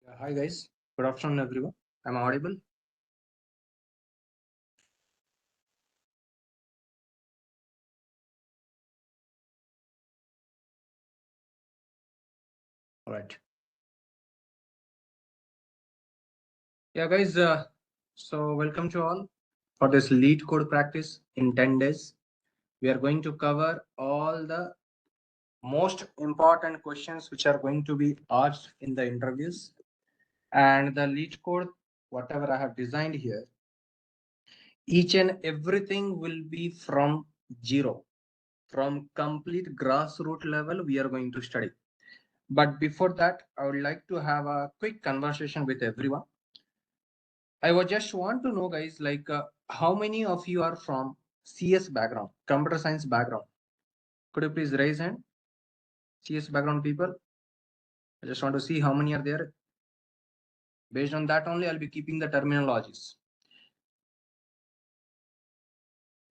Hi guys, good afternoon everyone. Am I audible? All right. Yeah guys, so welcome to all for this lead code practice in 10 days. We are going to cover all the most important questions which are going to be asked in the interviews, and the lead code, whatever I have designed here, each and everything will be from zero, from complete grassroots level we are going to study. But before that, I would like to have a quick conversation with everyone. I was just want to know, guys, how many of you are from CS background, computer science background? Could you please raise hand? CS background people. I just want to see how many are there. Based on that only, I'll be keeping the terminologies.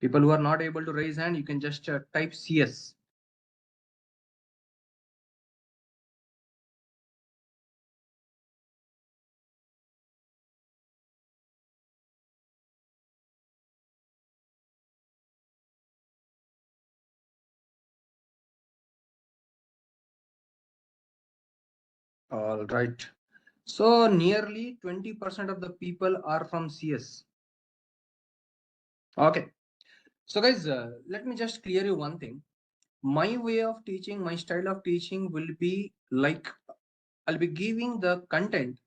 People who are not able to raise hand, you can just type CS. All right. So nearly 20% of the people are from CS. Okay. So guys, let me just clear you one thing. My way of teaching, my style of teaching will be like I'll be giving the content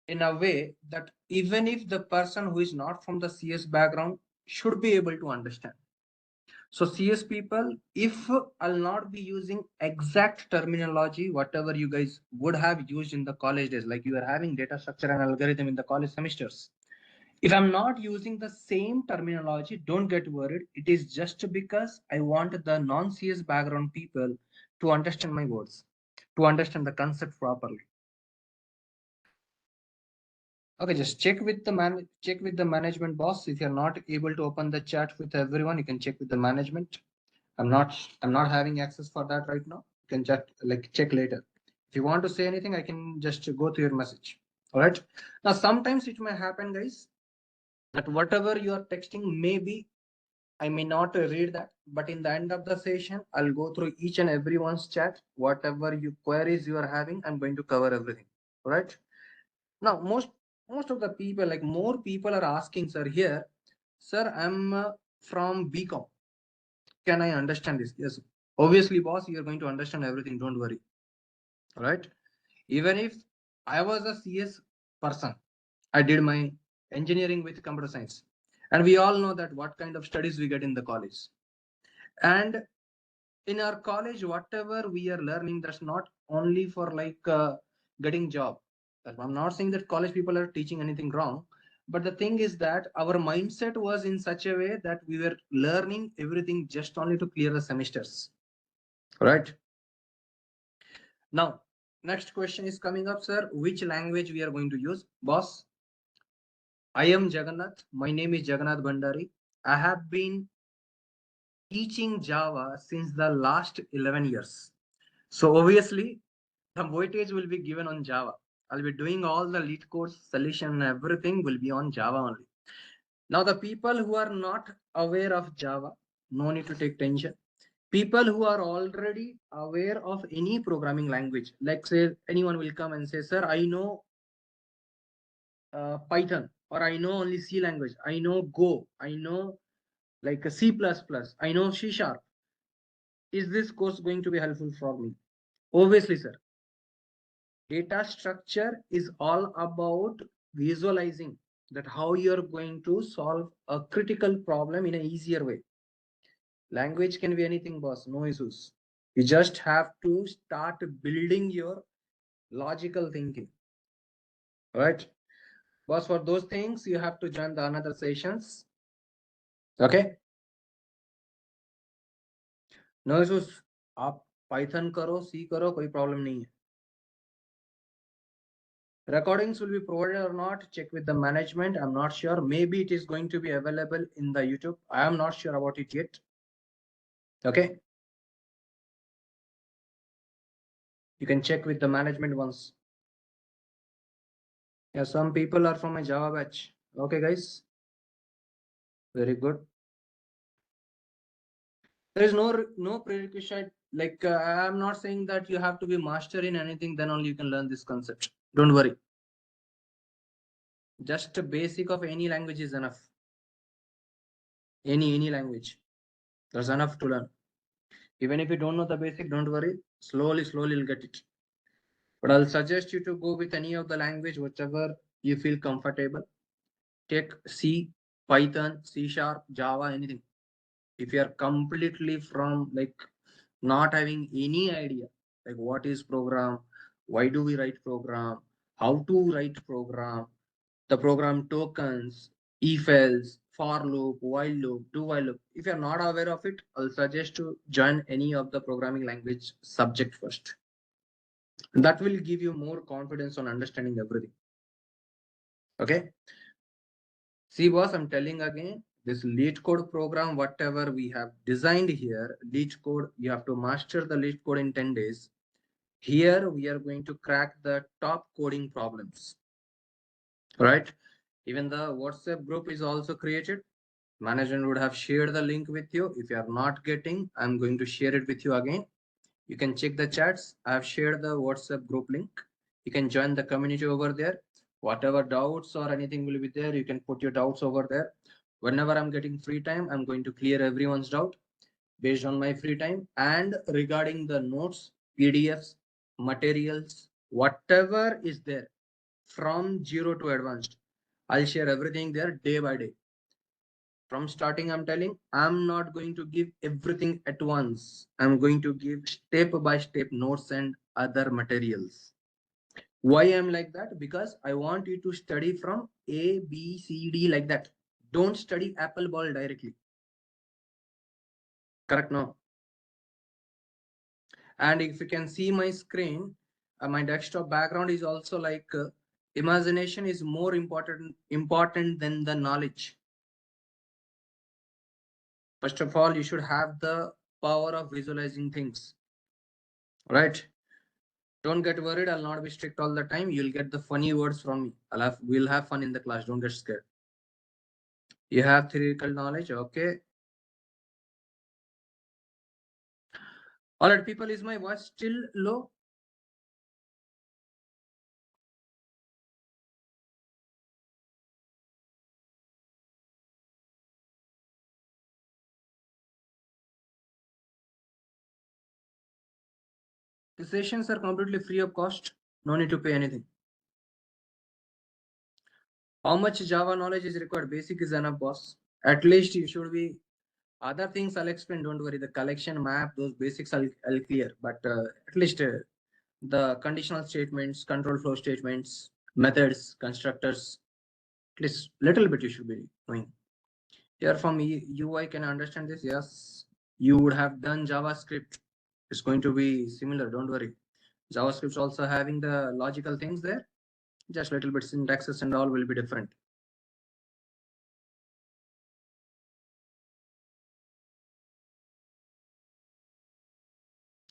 in a way that even if the person who is not from the CS background should be able to understand. So CS people, if I'll not be using exact terminology, whatever you guys would have used in the college days, like you are having data structure and algorithm in the college semesters. If I'm not using the same terminology, don't get worried. It is just because I want the non-CS background people to understand my words, to understand the concept properly. Okay, just check with the management boss. If you're not able to open the chat with everyone, you can check with the management. I'm not having access for that right now. You can just check later. If you want to say anything, I can just go to your message. All right. Now sometimes it may happen, guys, that whatever you are texting, maybe I may not read that, but in the end of the session, I'll go through each and everyone's chat. Whatever you queries you are having, I'm going to cover everything. All right. Now, most of the people, like more people are asking, sir, here, sir, I'm from BCom. Can I understand this? Yes. Obviously, boss, you're going to understand everything. Don't worry. All right. Even if I was a CS person, I did my engineering with computer science. And we all know that what kind of studies we get in the college. And in our college, whatever we are learning, that's not only for getting job. I'm not saying that college people are teaching anything wrong, but the thing is that our mindset was in such a way that we were learning everything just only to clear the semesters. Right. Now, next question is coming up, sir. Which language we are going to use? Boss, I am Jagannath. My name is Jagannath Bandari. I have been teaching Java since the last 11 years. So obviously, the weightage will be given on Java. I'll be doing all the lead codes, solution, everything will be on Java only. Now, the people who are not aware of Java, no need to take tension. People who are already aware of any programming language, like say anyone will come and say, sir, I know Python, or I know only C language, I know Go, I know like a C++, I know C Sharp. Is this course going to be helpful for me? Obviously, sir. Data structure is all about visualizing that how you're going to solve a critical problem in an easier way. Language can be anything, boss, no issues. You just have to start building your logical thinking. All right, boss, for those things you have to join the another sessions. Okay, no issues. आप Python करो, सी करो, कोई problem नहीं है. Recordings will be provided or not, check with the management. I'm not sure. Maybe it is going to be available in the YouTube. I am not sure about it yet. Okay. You can check with the management once. Yeah, some people are from my Java batch. Okay, guys. Very good. There is no prerequisite. Like I'm not saying that you have to be master in anything, then only you can learn this concept. Don't worry. Just a basic of any language is enough. Any language. There's enough to learn. Even if you don't know the basic, don't worry. Slowly you'll get it. But I'll suggest you to go with any of the language, whichever you feel comfortable. Take C, Python, C Sharp, Java, anything. If you are completely from like not having any idea, like what is program, why do we write program, how to write program, the program tokens, if else, for loop, while loop, do while loop. If you're not aware of it, I'll suggest to join any of the programming language subject first. That will give you more confidence on understanding everything. Okay. See, boss, I'm telling again, this Leetcode program, whatever we have designed here, Leetcode, you have to master the Leetcode in 10 days. Here we are going to crack the top coding problems, right? Even the WhatsApp group is also created. Management would have shared the link with you. If you are not getting, I'm going to share it with you again. You can check the chats. I have shared the WhatsApp group link. You can join the community over there. Whatever doubts or anything will be there, you can put your doubts over there. Whenever I'm getting free time, I'm going to clear everyone's doubt based on my free time. And regarding the notes, PDFs, materials, whatever is there from zero to advanced, I'll share everything there day by day. From starting, I'm telling, I'm not going to give everything at once. I'm going to give step by step notes and other materials. Why I'm like that? Because I want you to study from A, B, C, D like that. Don't study apple ball directly. Correct? No. And if you can see my screen, my desktop background is also like imagination is more important than the knowledge. First of all, you should have the power of visualizing things, right? Don't get worried. I'll not be strict all the time. You'll get the funny words from me. We'll have fun in the class. Don't get scared. You have theoretical knowledge. Okay. All right, people, is my voice still low? The sessions are completely free of cost. No need to pay anything. How much Java knowledge is required? Basic is enough, boss. At least you should be. Other things I'll explain. Don't worry. The collection map, those basics I'll clear. But at least the conditional statements, control flow statements, methods, constructors, at least little bit you should be knowing. Here from UI, can understand this? Yes. You would have done JavaScript. It's going to be similar. Don't worry. JavaScript's also having the logical things there. Just little bit syntaxes and all will be different.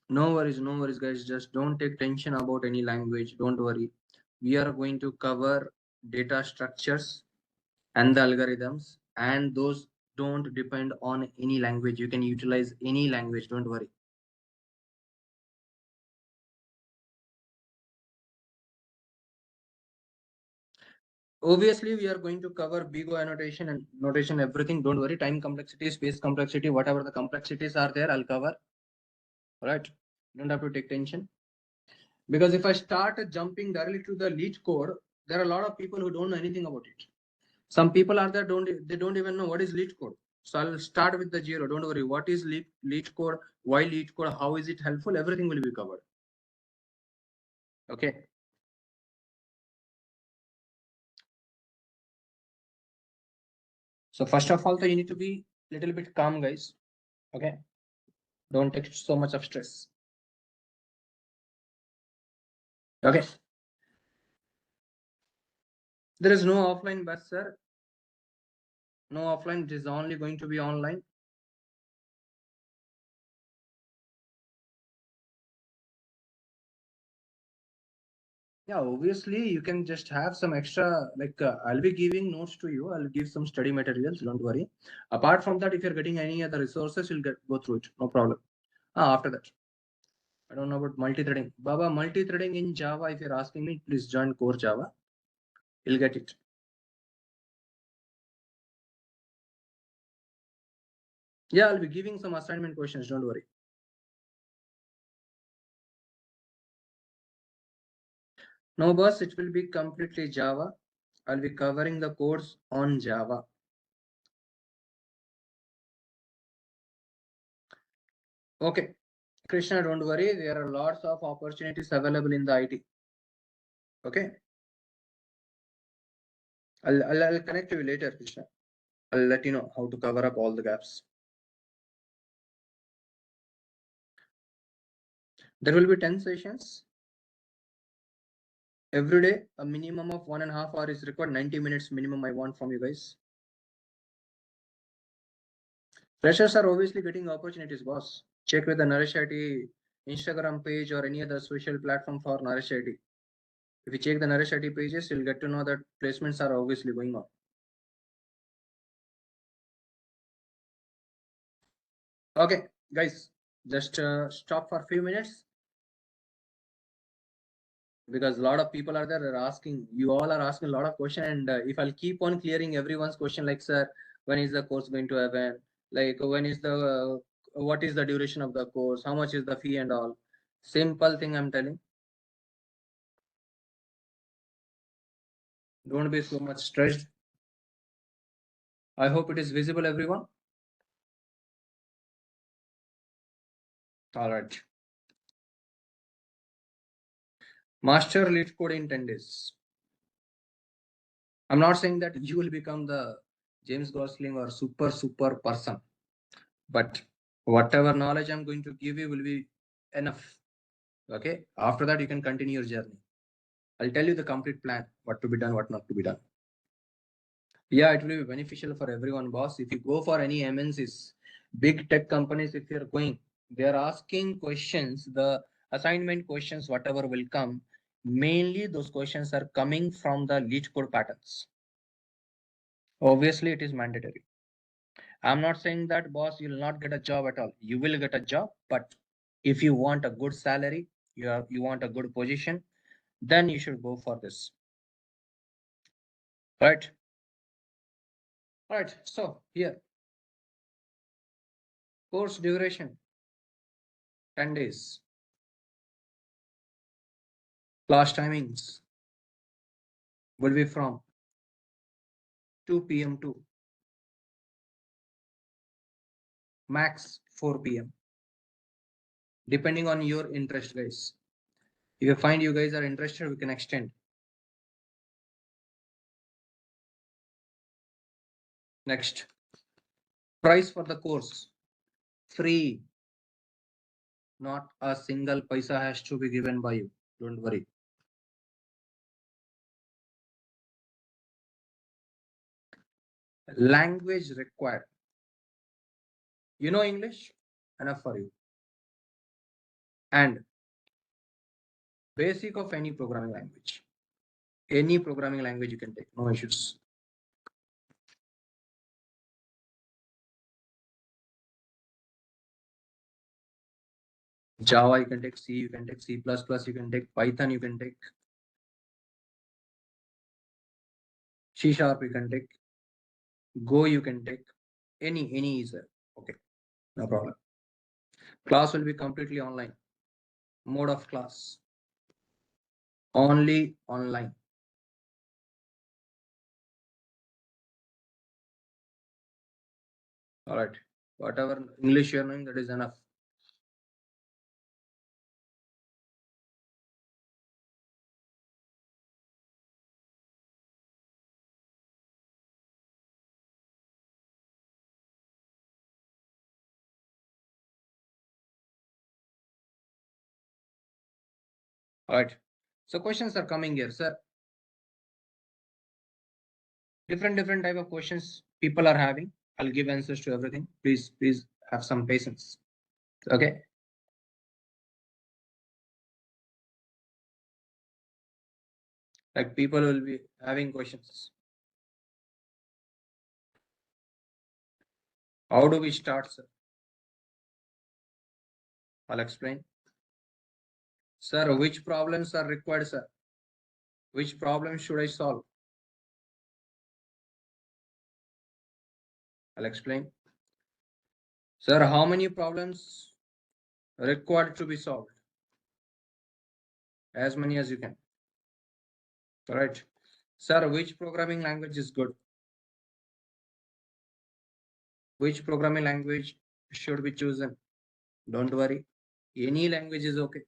No worries, guys. Just don't take tension about any language. Don't worry. We are going to cover data structures and the algorithms, and those don't depend on any language. You can utilize any language. Don't worry. Obviously, we are going to cover big O annotation and notation, everything. Don't worry. Time complexity, space complexity, whatever the complexities are there, I'll cover. All right. Don't have to take tension. Because if I start jumping directly to the Leetcode, there are a lot of people who don't know anything about it. Some people are there, they don't even know what is Leetcode. So I'll start with the zero. Don't worry. What is Leetcode? Why Leetcode? How is it helpful? Everything will be covered. Okay. So first of all, so you need to be a little bit calm, guys. Okay. Don't take so much of stress. Okay. There is no offline batch, sir. No offline. It is only going to be online. Yeah, obviously you can just have some extra, like I'll be giving notes to you. I'll give some study materials. Don't worry. Apart from that, if you're getting any other resources, you'll go through it. No problem. After that, I don't know about multi-threading. Baba, multi-threading in Java. If you're asking me, please join core Java. You'll get it. Yeah, I'll be giving some assignment questions. Don't worry. No, boss, it will be completely Java. I'll be covering the course on Java. Okay. Krishna, don't worry. There are lots of opportunities available in the IT. Okay. I'll connect you later, Krishna. I'll let you know how to cover up all the gaps. There will be 10 sessions. Every day, a minimum of 1.5 hours is required. 90 minutes minimum I want from you guys. Freshers are obviously getting opportunities, boss. Check with the Naresh IT Instagram page or any other social platform for Naresh IT. If you check the Naresh IT pages, you'll get to know that placements are obviously going on. Okay, guys, just stop for a few minutes because a lot of people are there. They're asking, you all are asking a lot of questions, and if I'll keep on clearing everyone's question, like, sir, when is the course going to happen? Like, when is the what is the duration of the course? How much is the fee and all? Simple thing I'm telling. Don't be so much stressed. I hope it is visible, everyone. All right. Master Leetcode in 10 days. I'm not saying that you will become the James Gosling or super person, but whatever knowledge I'm going to give you will be enough. Okay. After that, you can continue your journey. I'll tell you the complete plan, what to be done, what not to be done. Yeah, it will be beneficial for everyone, boss. If you go for any MNCs, big tech companies, if you're going, they're asking questions, the assignment questions, whatever will come, mainly those questions are coming from the Leetcode patterns. Obviously, it is mandatory. I'm not saying that, boss, you'll not get a job at all. You will get a job, but if you want a good salary, you want a good position, then you should go for this. Right? All right. So here, course duration 10 days. Class timings will be from 2 p.m. to max 4 p.m. depending on your interest, guys. If you find you guys are interested, we can extend. Next, price for the course free. Not a single paisa has to be given by you. Don't worry. Language required. You know English? Enough for you. And basic of any programming language. Any programming language you can take, no issues. Java you can take, C you can take, C++ you can take, Python you can take, C# you can take, Go you can take, any is there. Okay, no problem. Class will be completely online. Mode of class only online. All right, whatever English you're knowing, that is enough. All right, so questions are coming here, sir. Different type of questions people are having. I'll give answers to everything. Please have some patience. Okay. Like people will be having questions. How do we start, sir? I'll explain. Sir, which problems are required, sir? Which problem should I solve? I'll explain. Sir, how many problems required to be solved? As many as you can. All right. Sir, which programming language is good? Which programming language should be chosen? Don't worry. Any language is okay.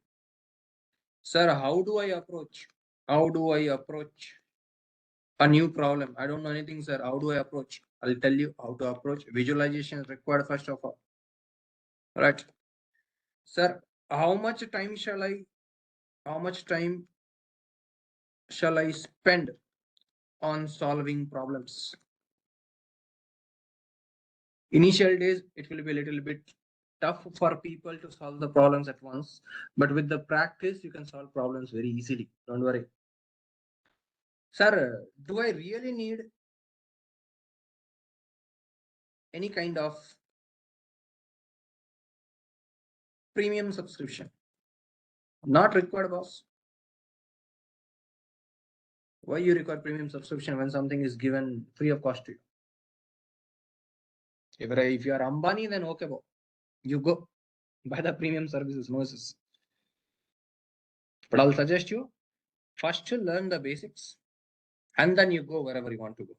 Sir, how do I approach? How do I approach a new problem? I don't know anything, sir. How do I approach? I'll tell you how to approach. Visualization is required first of all. All right. Sir, how much time shall I spend on solving problems? Initial days, it will be a little bit tough for people to solve the problems at once, but with the practice, you can solve problems very easily. Don't worry. Sir, do I really need any kind of premium subscription? Not required, boss. Why you require premium subscription when something is given free of cost to you? If you are Ambani, then okay, bo. You go buy the premium services, no issues. But I'll suggest you first to learn the basics and then you go wherever you want to go.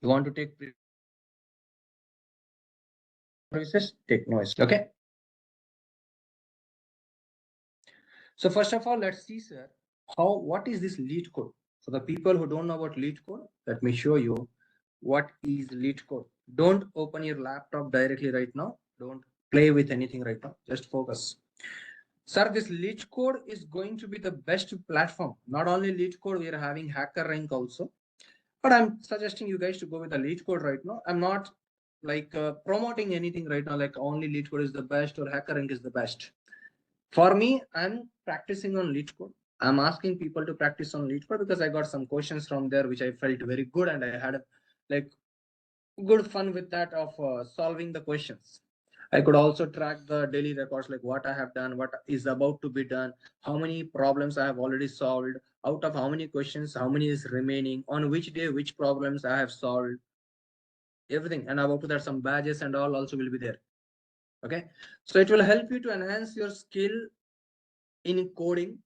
You want to take services, take no issue. Okay. So first of all, let's see, sir, what is this Leetcode? For the people who don't know about Leetcode, let me show you what is Leetcode. Don't open your laptop directly right now. Don't play with anything right now. Just focus. Sir, this Leetcode is going to be the best platform. Not only Leetcode, we are having HackerRank also. But I'm suggesting you guys to go with the Leetcode right now. I'm not like promoting anything right now, like only Leetcode is the best or HackerRank is the best. For me, I'm practicing on Leetcode. I'm asking people to practice on Leetcode because I got some questions from there which I felt very good and I had like good fun with that of solving the questions. I could also track the daily records, like what I have done, what is about to be done, how many problems I have already solved, out of how many questions, how many is remaining, on which day, which problems I have solved, everything. And about that, some badges and all also will be there. Okay. So it will help you to enhance your skill in coding.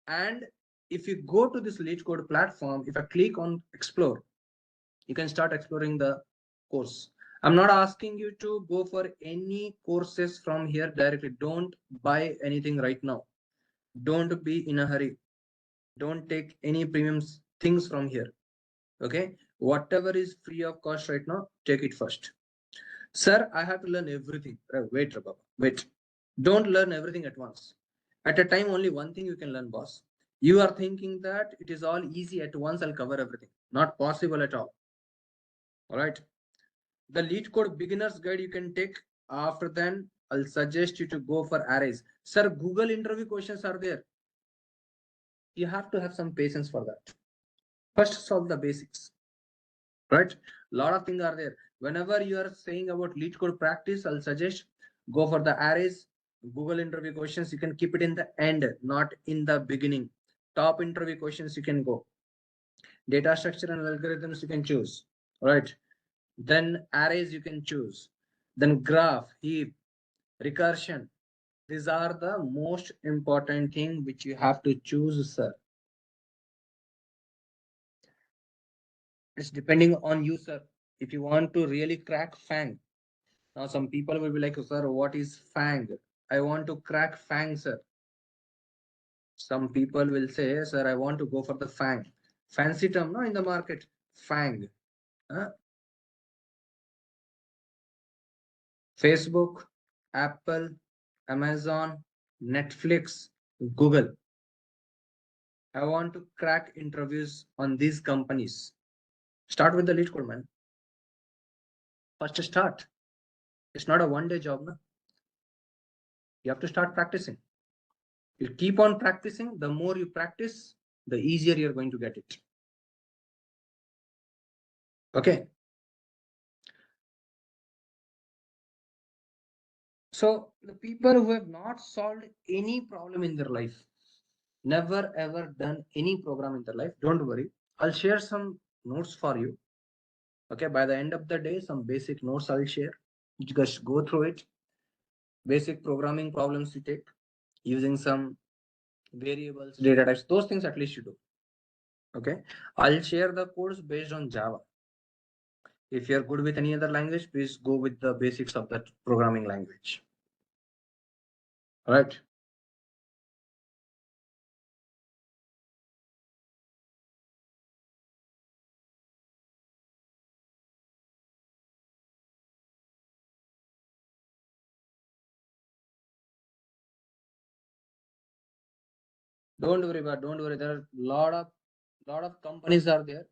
And if you go to this Leetcode platform, if I click on explore, you can start exploring the course. I'm not asking you to go for any courses from here directly. Don't buy anything right now. Don't be in a hurry. Don't take any premium things from here. Okay. Whatever is free of cost right now, take it first. Sir, I have to learn everything. Wait, Rababa. Wait. Don't learn everything at once. At a time, only one thing you can learn, boss. You are thinking that it is all easy at once, I'll cover everything. Not possible at all. All right. The Leetcode beginner's guide you can take. After then, I'll suggest you to go for arrays. Sir, Google interview questions are there. You have to have some patience for that. First, solve the basics. Right? A lot of things are there. Whenever you are saying about Leetcode practice, I'll suggest go for the arrays. Google interview questions, you can keep it in the end, not in the beginning. Top interview questions, you can go. Data structure and algorithms, you can choose. Right? Then arrays, you can choose. Then graph, heap, recursion. These are the most important thing which you have to choose, sir. It's depending on you, sir. If you want to really crack FANG, now some people will be like, sir, what is FANG? I want to crack FANG, sir. Some people will say, sir, I want to go for the FANG. Fancy term, no, in the market, FANG. Facebook, Apple, Amazon, Netflix, Google. I want to crack interviews on these companies. Start with the Leetcode, man. First start. It's not a one-day job, no? You have to start practicing. You keep on practicing. The more you practice, the easier you're going to get it. Okay. So the people who have not solved any problem in their life, never ever done any program in their life, don't worry. I'll share some notes for you. Okay, by the end of the day, some basic notes I'll share. You just go through it. Basic programming problems you take using some variables, data types, those things at least you do. Okay, I'll share the codes based on Java. If you're good with any other language, please go with the basics of that programming language. All right. Don't worry about. Don't worry. There are lot of companies are there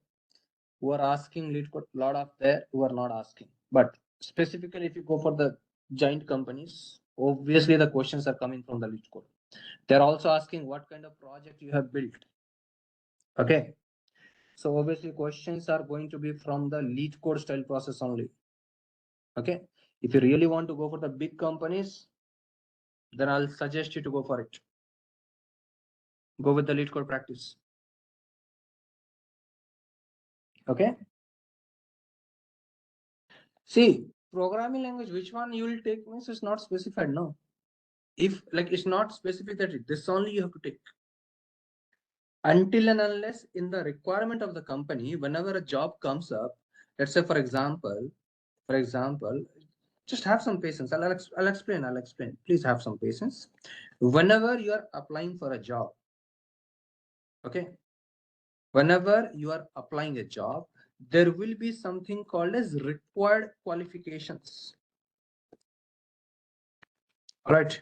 who are asking Leetcode. Lot of there who are not asking. But specifically, if you go for the giant companies, obviously the questions are coming from the Leetcode. They're also asking what kind of project you have built. Okay. So obviously questions are going to be from the Leetcode style process only. Okay. If you really want to go for the big companies, then I'll suggest you to go for it. Go with the Leetcode practice. Okay. See, programming language, which one you will take means it's not specified. No. If like it's not specific that this only you have to take. Until and unless in the requirement of the company, whenever a job comes up, let's say for example, just have some patience. I'll explain. Please have some patience. Whenever you are applying for a job, okay, whenever you are applying a job, there will be something called as required qualifications. All right.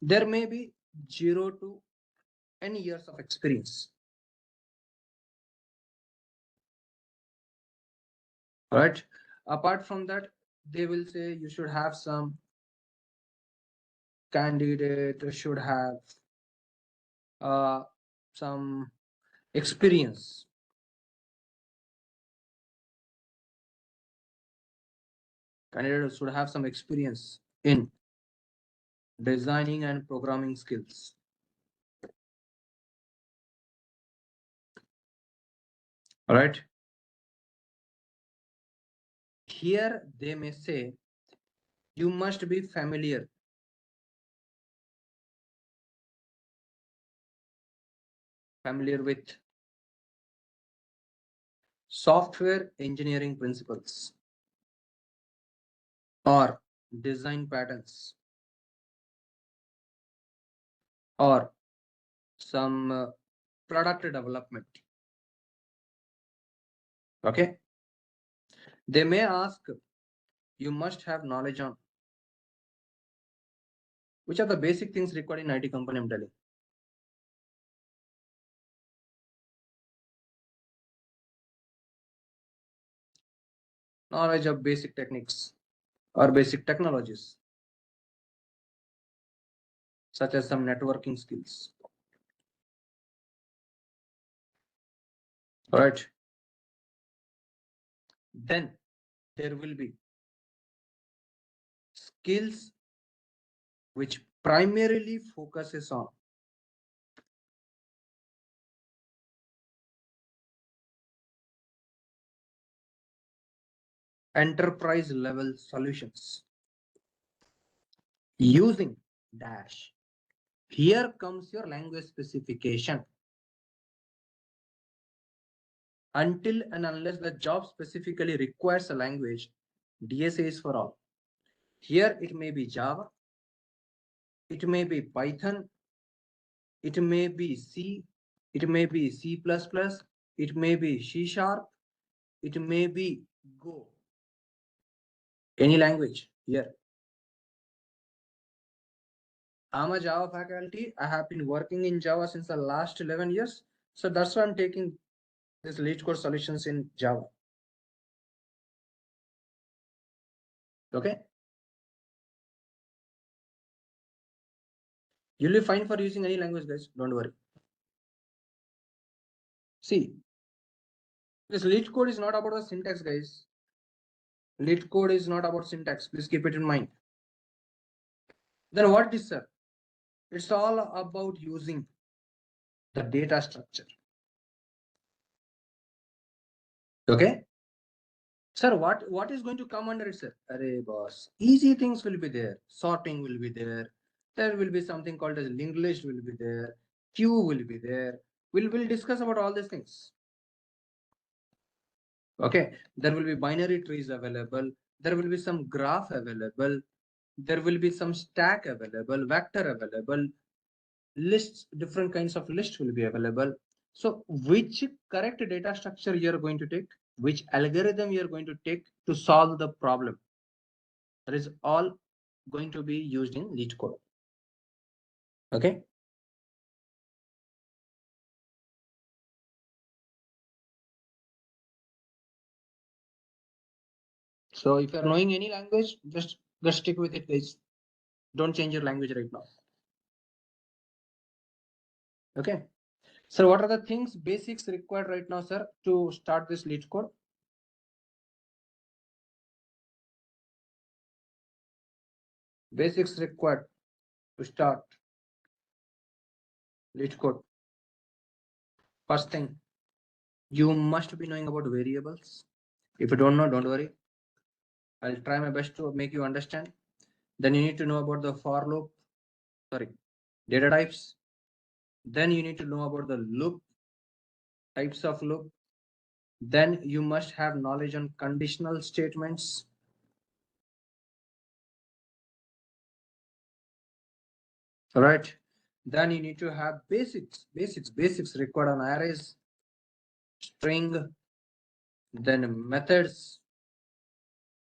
There may be 0 to n years of experience. All right. Apart from that, they will say you should have some candidate should have some experience. Candidate should have some experience in designing and programming skills. All right. Here they may say you must be familiar with software engineering principles or design patterns or some product development. Okay. They may ask you must have knowledge on which are the basic things required in IT company. I'm telling. Knowledge of basic techniques or basic technologies, such as some networking skills. All right. Then there will be skills which primarily focuses on enterprise level solutions using dash. Here comes your language specification. Until and unless the job specifically requires a language, DSA is for all. Here it may be Java, it may be Python, it may be C, it may be C++, it may be C Sharp, it may be Go. Any language here. I'm a Java faculty. I have been working in Java since the last 11 years. So that's why I'm taking this Leetcode solutions in Java. Okay. You'll be fine for using any language, guys. Don't worry. See, this Leetcode is not about the syntax, guys. Leetcode is not about syntax. Please keep it in mind. Then what is, sir? It's all about using the data structure. Okay. Sir, what is going to come under it, sir? Array boss. Easy things will be there. Sorting will be there. There will be something called as linked list will be there. Queue will be there. We'll discuss about all these things. Okay. There will be binary trees available. There will be some graph available. There will be some stack available, vector available, lists, different kinds of lists will be available. So which correct data structure you are going to take, which algorithm you are going to take to solve the problem, that is all going to be used in Leetcode. Okay. So if you are knowing any language, just stick with it, guys. Don't change your language right now. Okay. So what are the things basics required right now, sir, to start this Leetcode? Basics required to start Leetcode. First thing, you must be knowing about variables. If you don't know, don't worry. I'll try my best to make you understand. Then you need to know about the for loop, data types. Then you need to know about the loop, types of loop. Then you must have knowledge on conditional statements. All right. Then you need to have basics required on arrays, string, then methods,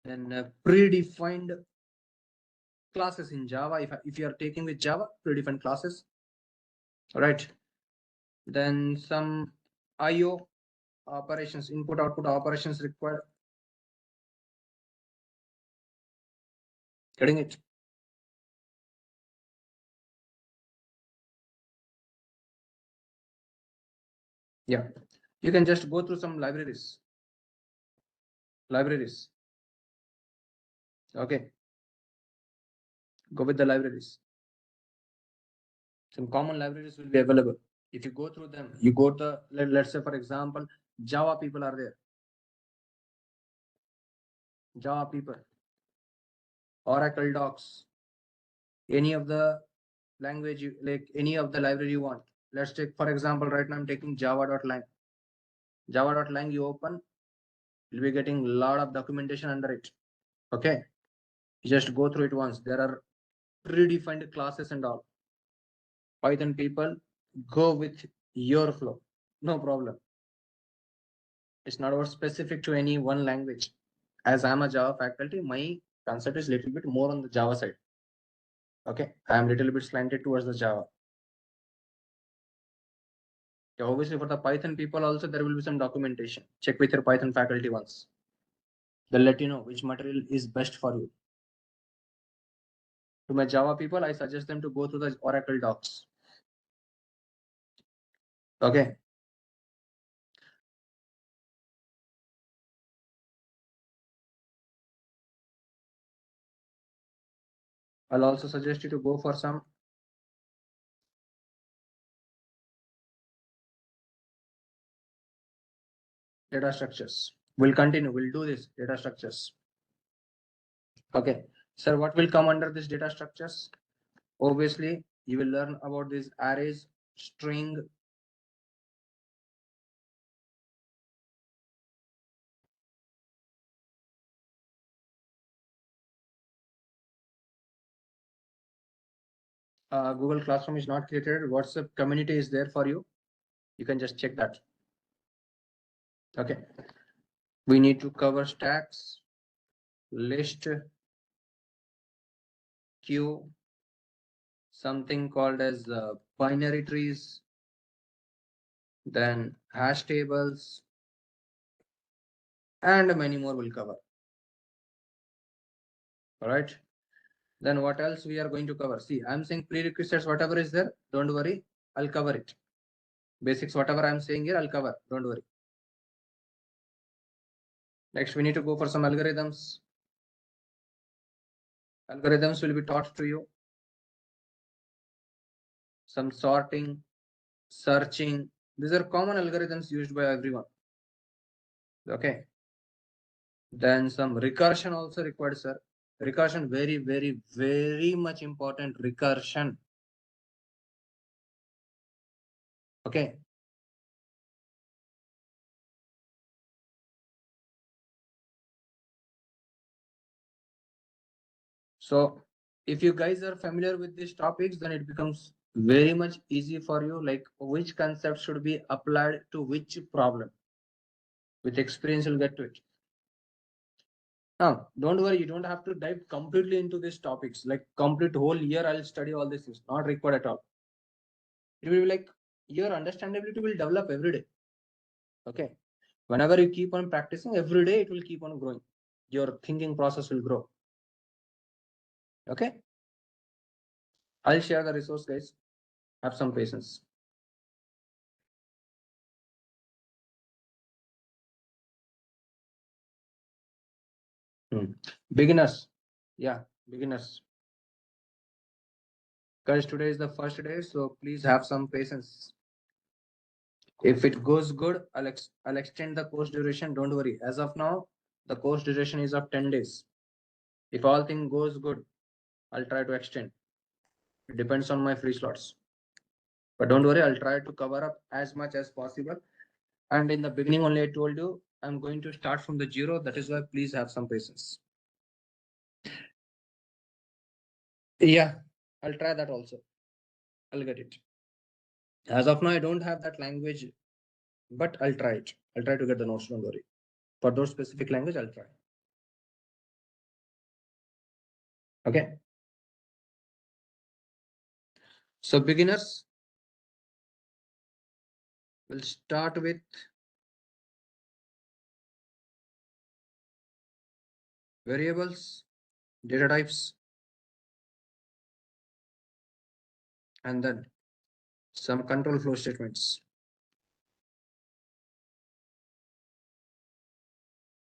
then predefined classes in Java. If you are taking with Java, predefined classes. All right. Then some IO operations, input output operations required. Getting it? Yeah. You can just go through some libraries. Okay. Go with the libraries. Some common libraries will be available. If you go through them, you go to, let's say, for example, Java people are there. Java people, Oracle docs, any of the language, like any of the library you want. Let's take, for example, right now I'm taking java.lang. Java.lang you open, you'll be getting a lot of documentation under it. Okay. You just go through it once. There are predefined classes and all. Python people, go with your flow. No problem. It's not about specific to any one language. As I'm a Java faculty, my concept is a little bit more on the Java side. Okay. I'm a little bit slanted towards the Java. Okay, obviously, for the Python people also, there will be some documentation. Check with your Python faculty once. They'll let you know which material is best for you. To my Java people, I suggest them to go through the Oracle docs. Okay. I'll also suggest you to go for some data structures. We'll continue. We'll do this data structures. Okay. Sir, what will come under this data structures? Obviously, you will learn about these arrays, string, Google Classroom is not created. WhatsApp community is there for you. You can just check that. Okay. We need to cover stacks, list, queue, something called as binary trees, then hash tables, and many more will cover. All right. Then what else we are going to cover? See, I'm saying prerequisites, whatever is there, don't worry, I'll cover it. Basics, whatever I'm saying here, I'll cover. Don't worry. Next, we need to go for some algorithms. Algorithms will be taught to you. Some sorting, searching. These are common algorithms used by everyone. Okay. Then some recursion also required, sir. Recursion, very, very, very much important. Recursion. Okay. So if you guys are familiar with these topics, then it becomes very much easy for you, like which concept should be applied to which problem. With experience, you'll get to it. Now, don't worry, you don't have to dive completely into these topics. Like complete whole year, I'll study all this. Is not required at all. It will be like your understandability will develop every day. Okay. Whenever you keep on practicing, every day it will keep on growing. Your thinking process will grow. Okay. I'll share the resource, guys. Have some patience. Beginners. Yeah, beginners. Guys, today is the first day, so please have some patience. If it goes good, I'll extend the course duration. Don't worry. As of now, the course duration is of 10 days. If all thing goes good, I'll try to extend. It depends on my free slots. But don't worry, I'll try to cover up as much as possible. And in the beginning only, I told you I'm going to start from the zero. That is why please have some patience. Yeah, I'll try that also. I'll get it. As of now, I don't have that language, but I'll try it. I'll try to get the notes. Don't worry. For those specific language, I'll try. Okay. So beginners, we'll start with variables, data types, and then some control flow statements.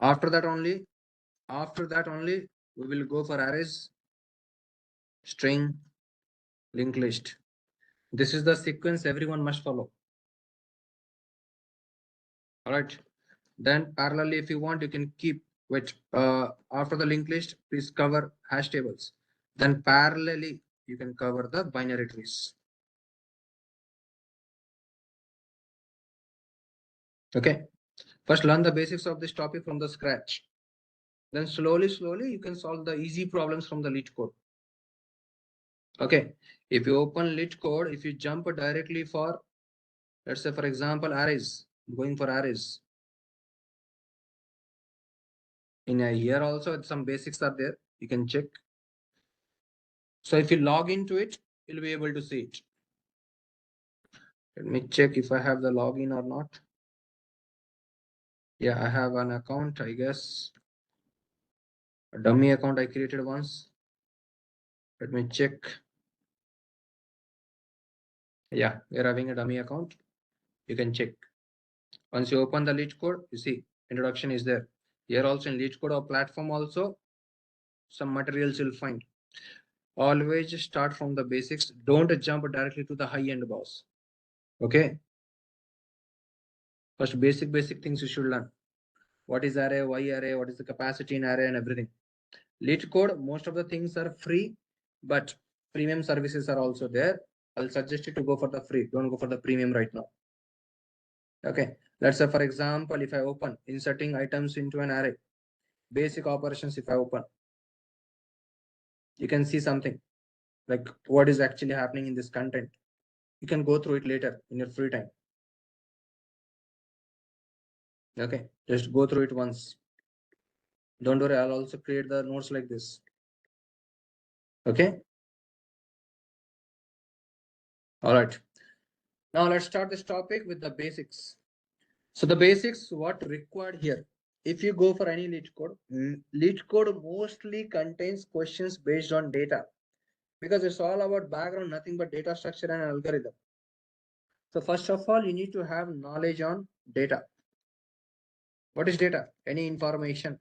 After that only, we will go for arrays, string, linked list. This is the sequence everyone must follow. All right. Then parallelly, if you want, you can keep wait. After the linked list, please cover hash tables. Then parallelly, you can cover the binary trees. Okay. First, learn the basics of this topic from the scratch. Then slowly, you can solve the easy problems from the Leetcode. Okay. If you open Leetcode, if you jump directly for, let's say, for example, arrays, going for arrays. In a here also, some basics are there. You can check. So if you log into it, you'll be able to see it. Let me check if I have the login or not. Yeah, I have an account, I guess. A dummy account I created once. Let me check. Yeah, we're having a dummy account. You can check. Once you open the Leetcode, you see introduction is there. Here also in Leetcode or platform also, some materials you'll find. Always start from the basics. Don't jump directly to the high end boss. Okay. First basic things you should learn. What is array, why array, what is the capacity in array and everything. Leetcode, most of the things are free, but premium services are also there. I'll suggest you to go for the free. Don't go for the premium right now. Okay. Let's say, for example, if I open inserting items into an array, basic operations, if I open, you can see something like what is actually happening in this content. You can go through it later in your free time. Okay. Just go through it once. Don't worry. I'll also create the notes like this. Okay. All right. Now let's start this topic with the basics. So the basics, what required here. If you go for any Leetcode, Leetcode mostly contains questions based on data because it's all about background, nothing but data structure and algorithm. So first of all, you need to have knowledge on data. What is data? Any information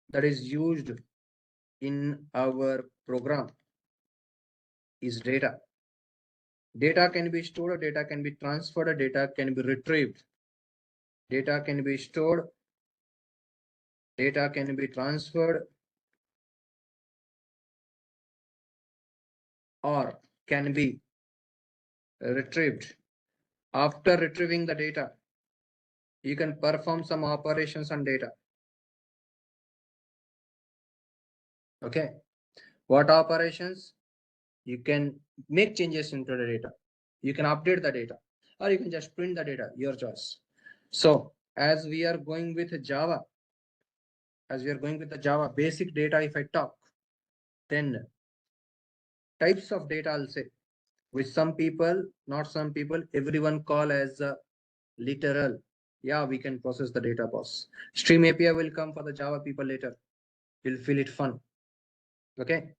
that is used in our program is data. Data can be stored, data can be transferred, data can be retrieved. Data can be stored, data can be transferred, or can be retrieved. After retrieving the data, you can perform some operations on data. Okay. What operations? You can make changes into the data. You can update the data, or you can just print the data, your choice. So as we are going with Java, basic data, if I talk, then types of data I'll say, which some people, not some people, everyone call as literal. Yeah, we can process the data, boss. Stream API will come for the Java people later. You'll feel it fun. Okay.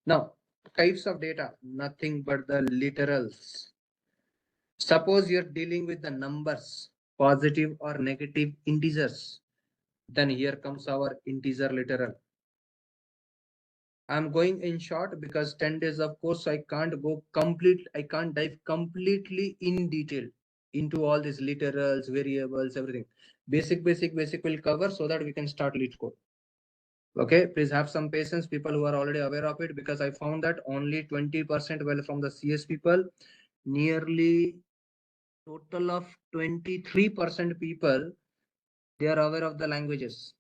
Now, types of data, nothing but the literals. Suppose you're dealing with the numbers, positive or negative integers. Then here comes our integer literal. I'm going in short because 10 days of course I can't dive completely in detail into all these literals, variables, everything. Basic will cover so that we can start Leetcode. Okay, please have some patience, people who are already aware of it, because I found that only 20% well from the CS people, nearly total of 23% people, they are aware of the languages,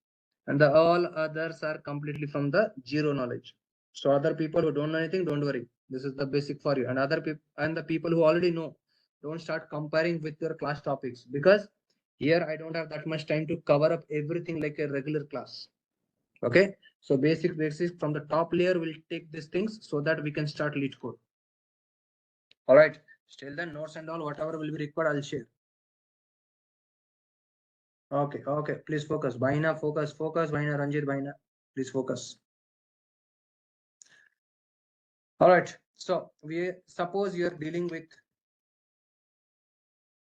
and the all others are completely from the zero knowledge. So other people who don't know anything, don't worry. This is the basic for you. And other people and the people who already know, don't start comparing with your class topics, because here I don't have that much time to cover up everything like a regular class. Okay, so basic from the top layer will take these things so that we can start Leetcode. All right, still then notes and all whatever will be required, I'll share. Okay, please focus. Baina, focus. Baina, Ranjit, Baina, please focus. All right, so we suppose you're dealing with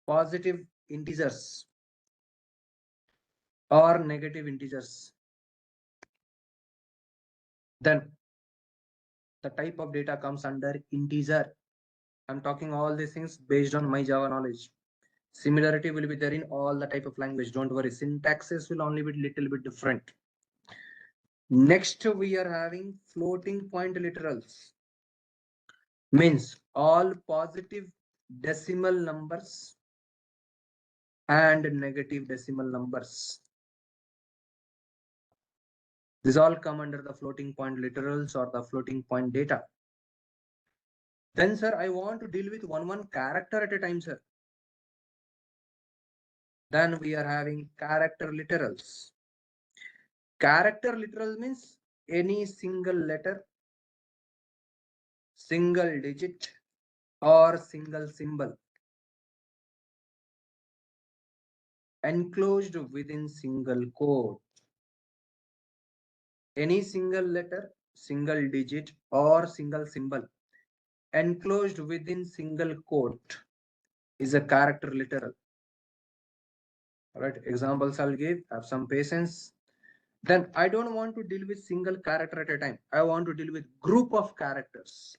positive integers or negative integers. Then the type of data comes under integer. I'm talking all these things based on my Java knowledge. Similarity will be there in all the type of language. Don't worry, syntaxes will only be little bit different. Next, we are having floating point literals. Means all positive decimal numbers and negative decimal numbers. These all come under the floating point literals or the floating point data. Then, sir, I want to deal with one character at a time, sir. Then we are having character literals. Character literal means any single letter, single digit, or single symbol enclosed within single quote. Any single letter, single digit, or single symbol enclosed within single quote is a character literal. All right, examples I'll give. Have some patience. Then I don't want to deal with single character at a time. I want to deal with group of characters.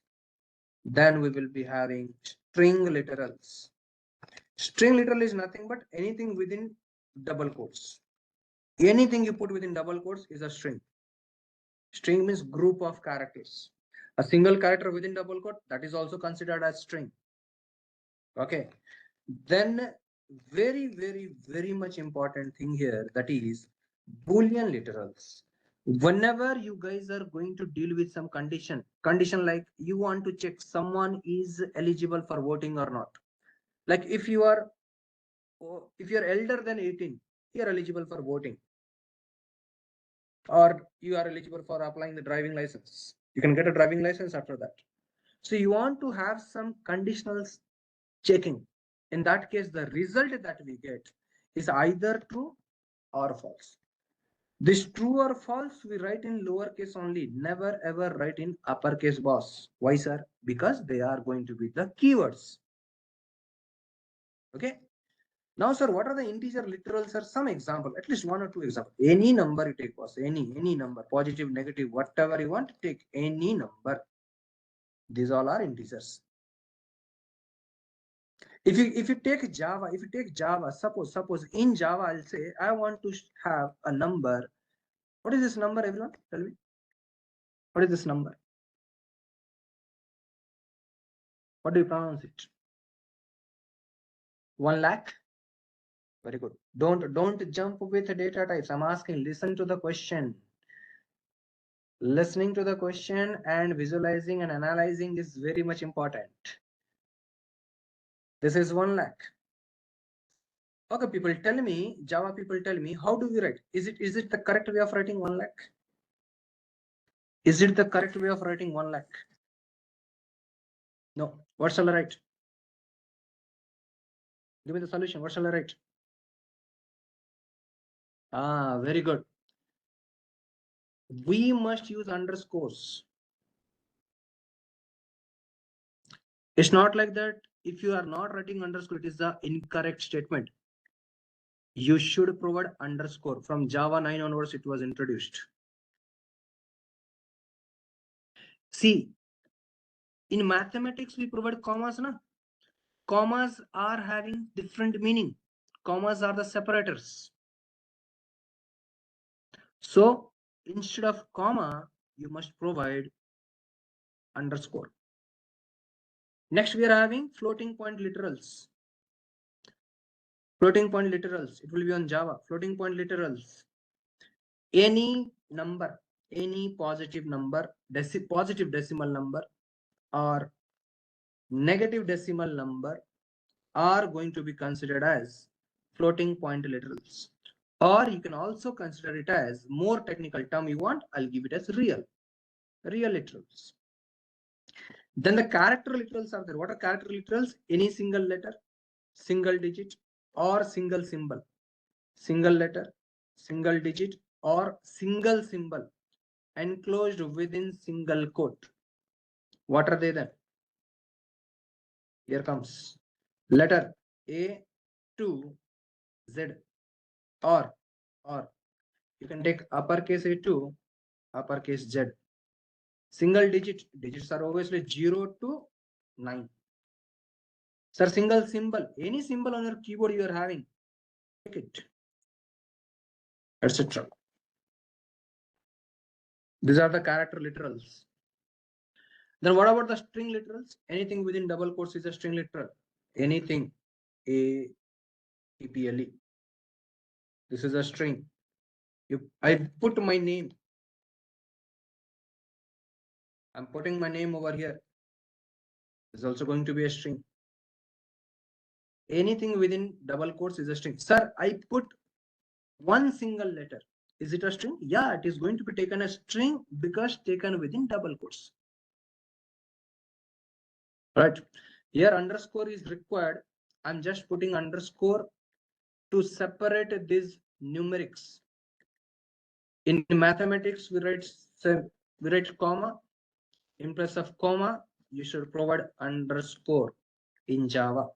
Then we will be having string literals. String literal is nothing but anything within double quotes. Anything you put within double quotes is a string. String means group of characters. A single character within double quote, that is also considered as string. Okay. Then very much important thing here, that is Boolean literals. Whenever you guys are going to deal with some condition like you want to check someone is eligible for voting or not. Like if you're elder than 18, you're eligible for voting, or you are eligible for applying the driving license. You can get a driving license after that. So you want to have some conditional checking. In that case, the result that we get is either true or false. This true or false we write in lowercase only, never ever write in uppercase, boss. Why, sir? Because they are going to be the keywords. Okay. Now, sir, what are the integer literals? Or some example, at least one or two examples. Any number you take, boss. Any number, positive, negative, whatever you want, take any number. These all are integers. If you take Java, suppose in Java, I'll say I want to have a number. What is this number, everyone? Tell me. What is this number? What do you pronounce it? 1 lakh. Very good. Don't jump with data types. I'm asking. Listen to the question. Listening to the question and visualizing and analyzing is very much important. This is 1 lakh. Okay, people tell me, Java people tell me, how do we write? Is it the correct way of writing 1 lakh? Is it the correct way of writing 1 lakh? No. What shall I write? Give me the solution. What shall I write? Very good. We must use underscores. It's not like that. If you are not writing underscore, it is the incorrect statement. You should provide underscore. From Java 9 onwards, it was introduced. See, in mathematics, we provide commas, na? Commas are having different meaning. Commas are the separators. So instead of comma, you must provide underscore. Next, we are having floating point literals. Floating point literals. It will be on Java. Floating point literals. Any number, any positive number, positive decimal number, or negative decimal number are going to be considered as floating point literals. Or you can also consider it as more technical term you want. I'll give it as real literals. Then the character literals are there. What are character literals? Any single letter, single digit, or single symbol. Single letter, single digit, or single symbol enclosed within single quote. What are they then? Here comes letter A to Z, or you can take uppercase A to uppercase Z. Single digits are obviously 0 to 9. Sir, single symbol, any symbol on your keyboard you are having, take it, etc. These are the character literals. Then what about the string literals? Anything within double quotes is a string literal. Anything, APPLE. This is a string. I put my name. I'm putting my name over here. This is also going to be a string. Anything within double quotes is a string. Sir, I put one single letter. Is it a string? Yeah, it is going to be taken as string because taken within double quotes. Right. Here underscore is required. I'm just putting underscore to separate these numerics. In mathematics, we write comma. In place of comma, you should provide underscore in Java.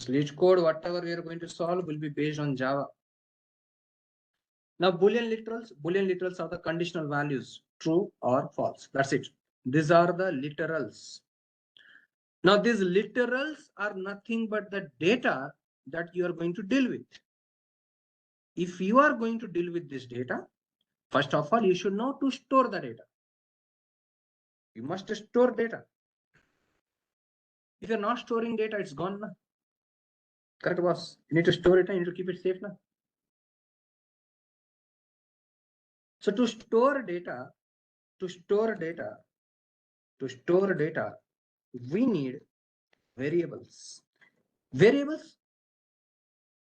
Leetcode, whatever we are going to solve will be based on Java. Now, Boolean literals are the conditional values, true or false. That's it. These are the literals. Now, these literals are nothing but the data that you are going to deal with. If you are going to deal with this data, first of all, you should know to store the data. You must store data. If you're not storing data, it's gone now. Correct, boss? You need to store it and you need to keep it safe now. So to store data, we need variables. Variables,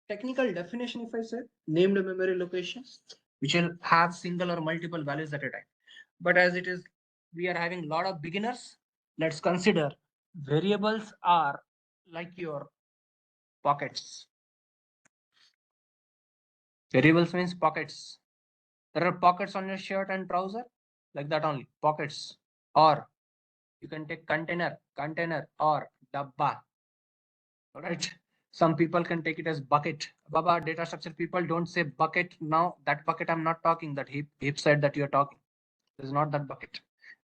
technical definition, if I say, named memory locations, which will have single or multiple values at a time. But as it is, we are having a lot of beginners. Let's consider variables are like your pockets. Variables means pockets. There are pockets on your shirt and trouser, like that only, pockets. Or you can take container or dabba. All right. Some people can take it as bucket. Baba, data structure people don't say bucket now. That bucket I'm not talking. That heap said that you're talking. This is not that bucket.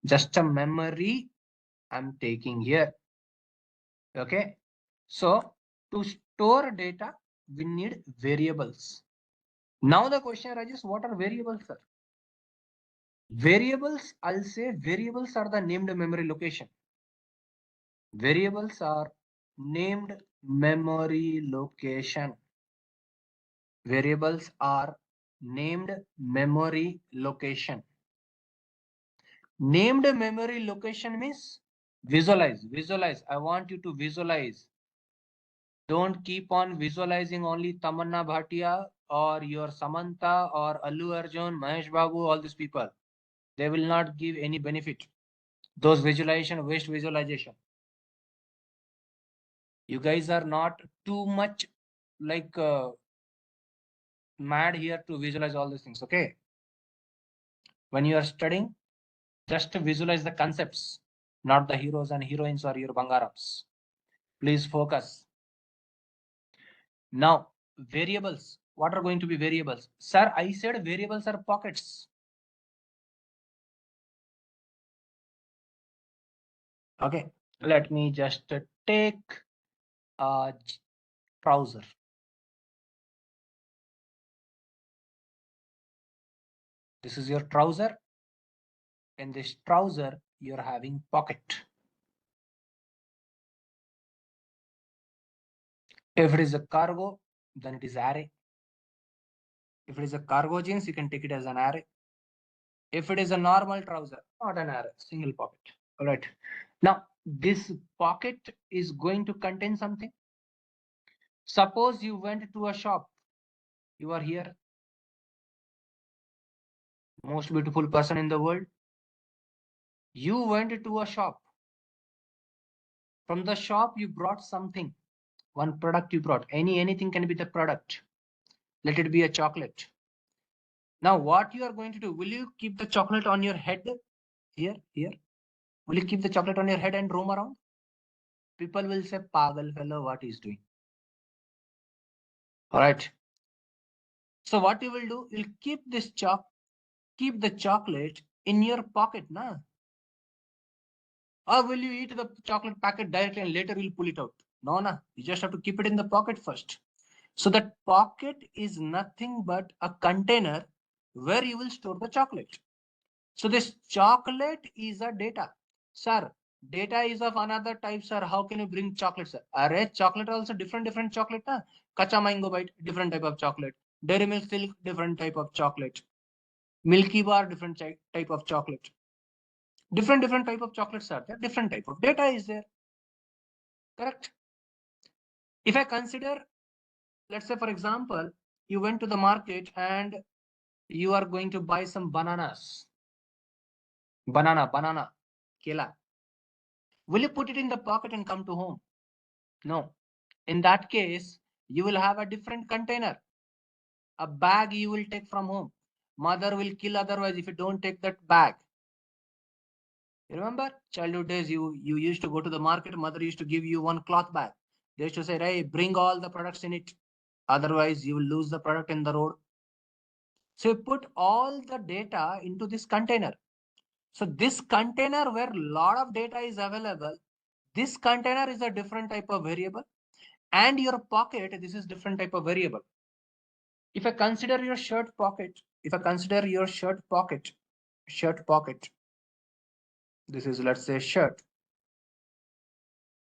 Just a memory I'm taking here. Okay. So to store data, we need variables. Now the question arises, what are variables, sir? Variables, I'll say variables are the named memory location. Variables are named memory location. Variables are named memory location. Named memory location means visualize. I want you to visualize. Don't keep on visualizing only Tamanna Bhatia or your Samantha or Allu Arjun, Mahesh Babu, all these people. They will not give any benefit. Those visualization, waste visualization. You guys are not too much like mad here to visualize all these things. Okay. When you are studying, just to visualize the concepts, not the heroes and heroines or your bangarams. Please focus. Now, variables. What are going to be variables? Sir, I said variables are pockets. Okay, let me just take a trouser. This is your trouser. In this trouser, you're having pocket. If it is a cargo, then it is array. If it is a cargo jeans, you can take it as an array. If it is a normal trouser, not an array, single pocket. All right. Now, this pocket is going to contain something. Suppose you went to a shop. You are here. Most beautiful person in the world. You went to a shop. From the shop, you brought something. One product you brought. Anything can be the product. Let it be a chocolate. Now, what you are going to do? Will you keep the chocolate on your head? Here. Will you keep the chocolate on your head and roam around? People will say, Pagal fellow, what he's doing. All right. So what you will do? You'll keep the chocolate in your pocket, na? Or will you eat the chocolate packet directly and later you'll pull it out? No, na. You just have to keep it in the pocket first. So that pocket is nothing but a container where you will store the chocolate. So this chocolate is a data. Sir, data is of another type, sir. How can you bring chocolate, sir? Array chocolate also different chocolate. Na? Kacha mango bite, different type of chocolate. Dairy milk silk, different type of chocolate. Milky bar, different type of chocolate. Different type of chocolates are there. Different type of data is there. Correct. If I consider, let's say, for example, you went to the market and you are going to buy some bananas. Banana, kela. Will you put it in the pocket and come to home? No. In that case, you will have a different container. A bag you will take from home. Mother will kill otherwise if you don't take that bag. Remember, childhood days, you used to go to the market, mother used to give you one cloth bag. They used to say, hey, bring all the products in it. Otherwise, you will lose the product in the road. So you put all the data into this container. So this container where a lot of data is available, this container is a different type of variable. And your pocket, this is different type of variable. If I consider your shirt pocket, shirt pocket, this is, let's say, shirt.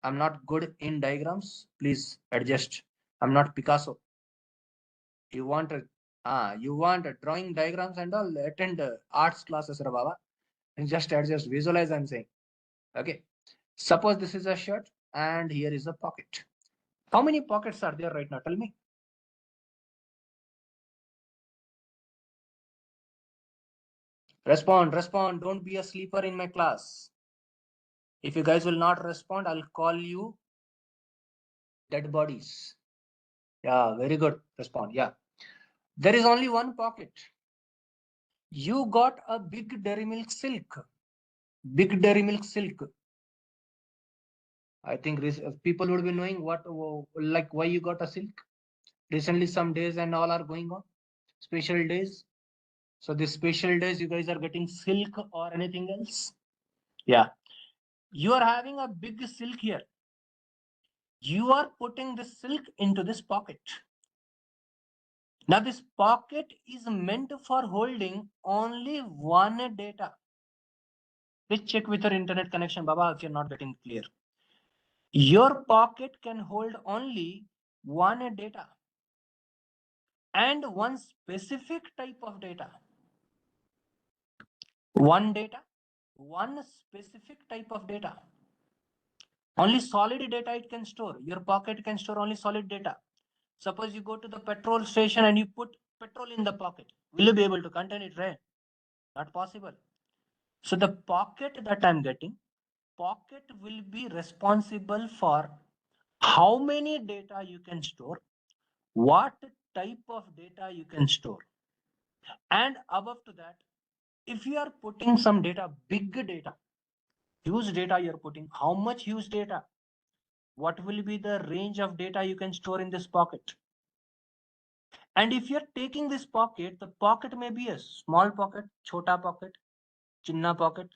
I'm not good in diagrams. Please adjust. I'm not Picasso. You want a drawing diagrams and all, attend arts classes, Baba. And just adjust, visualize, I'm saying. Okay. Suppose this is a shirt and here is a pocket. How many pockets are there right now? Tell me. Respond. Don't be a sleeper in my class. If you guys will not respond, I'll call you dead bodies. Yeah, very good. Respond. Yeah. There is only one pocket. You got a big dairy milk silk. Big dairy milk silk. I think people would be knowing what, like why you got a silk. Recently, some days and all are going on, special days. So these special days, you guys are getting silk or anything else? Yeah. You are having a big silk here. You are putting the silk into this pocket. Now this pocket is meant for holding only one data. Please check with your internet connection, Baba, if you're not getting clear. Your pocket can hold only one data and one specific type of data. One data, one specific type of data. Only solid data it can store. Your pocket can store only solid data. Suppose you go to the petrol station and you put petrol in the pocket. Will you be able to contain it, right? Not possible. So the pocket that I'm getting, pocket will be responsible for how many data you can store, what type of data you can store. And above to that, if you are putting some data, big data, huge data you're putting, how much huge data? What will be the range of data you can store in this pocket? And if you're taking this pocket, the pocket may be a small pocket, chota pocket, chinna pocket,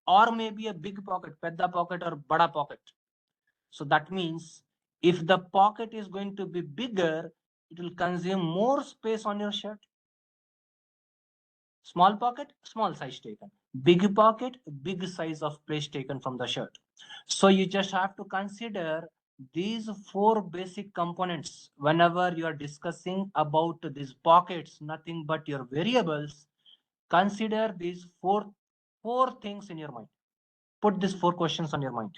or maybe a big pocket, pedda pocket or bada pocket. So that means if the pocket is going to be bigger, it will consume more space on your shirt. Small pocket, small size taken. Big pocket, big size of place taken from the shirt. So you just have to consider these four basic components whenever you are discussing about these pockets, nothing but your variables. Consider these four things in your mind. Put these four questions on your mind.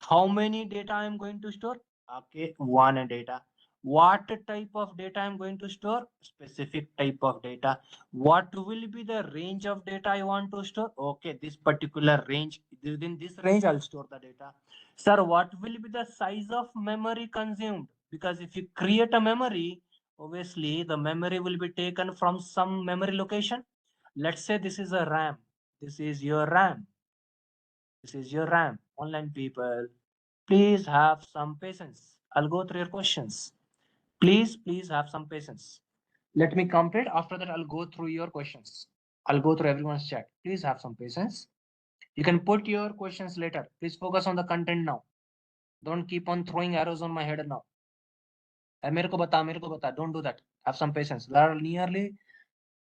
How many data I'm going to store? Okay, one data. What type of data I'm going to store? Specific type of data. What will be the range of data I want to store? Okay, this particular range. Within this range, I'll store the data. Sir, what will be the size of memory consumed? Because if you create a memory, obviously the memory will be taken from some memory location. Let's say this is a RAM. This is your RAM. This is your RAM. Online people, please have some patience. I'll go through your questions. Please have some patience. Let me complete. After that, I'll go through your questions. I'll go through everyone's chat. Please have some patience. You can put your questions later. Please focus on the content now. Don't keep on throwing arrows on my head now. मेरे को बता. Don't do that. Have some patience. There are nearly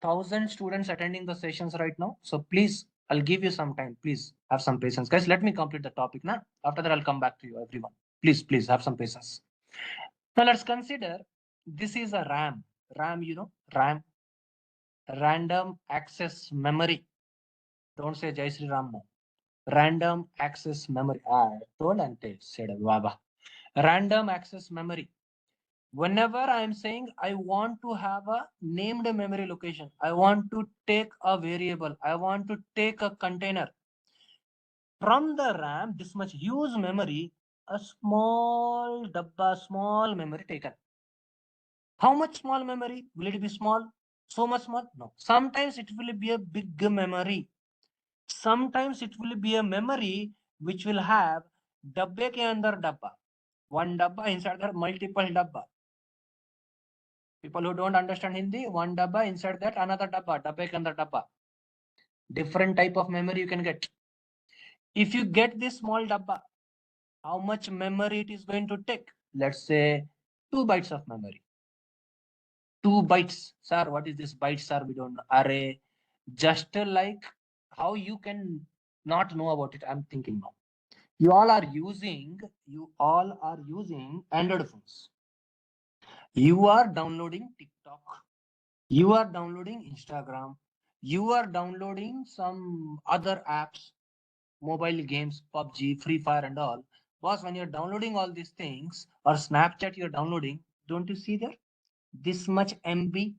1,000 students attending the sessions right now. So please, I'll give you some time. Please have some patience. Guys, let me complete the topic now. After that, I'll come back to you, everyone. Please have some patience. Now let's consider this is a RAM. RAM, RAM, random access memory. Don't say Jai Sri Ram now. Random access memory. I told and said Baba. Random access memory. Whenever I'm saying I want to have a named memory location, I want to take a variable, I want to take a container from the RAM, this much huge memory, a small dabba, small memory taken. How much small memory? Will it be small? So much small? No. Sometimes it will be a big memory. Sometimes it will be a memory which will have dabbe ke andar dabba. One dabba inside that multiple dabba. People who don't understand Hindi, one dabba inside that another dabba, dabbe ke andar dabba. Different type of memory you can get. If you get this small dabba, how much memory it is going to take? Let's say 2 bytes of memory. 2 bytes. Sir, what is this bytes, sir? We don't know. Array. Just like how you can not know about it, I'm thinking now. You all are using Android phones. You are downloading TikTok. You are downloading Instagram. You are downloading some other apps, mobile games, PUBG, Free Fire, and all. Boss, when you're downloading all these things, or Snapchat you're downloading, don't you see there? This much MB,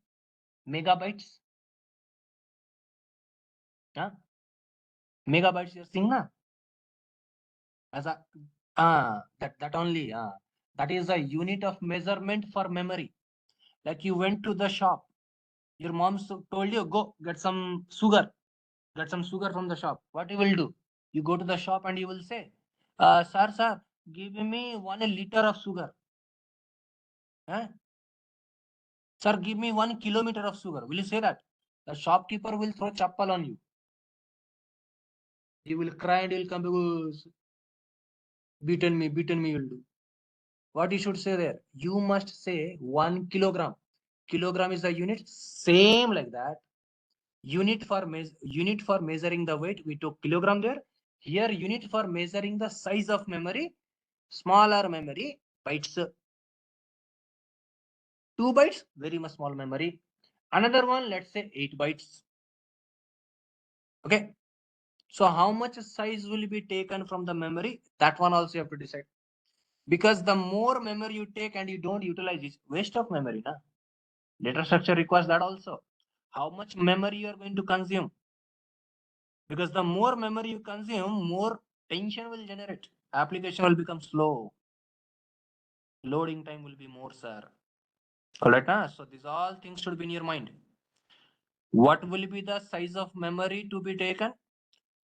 megabytes. Huh? Megabytes you're seeing now? As a that only that is a unit of measurement for memory. Like you went to the shop, your mom told you go get some sugar from the shop. What you will do? You go to the shop and you will say, Sir, give me 1 liter of sugar. Huh? Sir, give me 1 kilometer of sugar. Will you say that? The shopkeeper will throw chappal on you. He will cry and he will come, "Oh, beaten me, you'll do." What you should say there? You must say 1 kilogram. Kilogram is the unit. Same like that. Unit for measuring the weight. We took kilogram there. Here, unit for measuring the size of memory. Smaller memory bytes. 2 bytes, very much small memory. Another one, let's say 8 bytes. Okay. So how much size will be taken from the memory? That one also you have to decide. Because the more memory you take and you don't utilize it, waste of memory. Na? Data structure requires that also. How much memory you are going to consume? Because the more memory you consume, more tension will generate. Application will become slow. Loading time will be more, sir. Alright, na? So these all things should be in your mind. What will be the size of memory to be taken?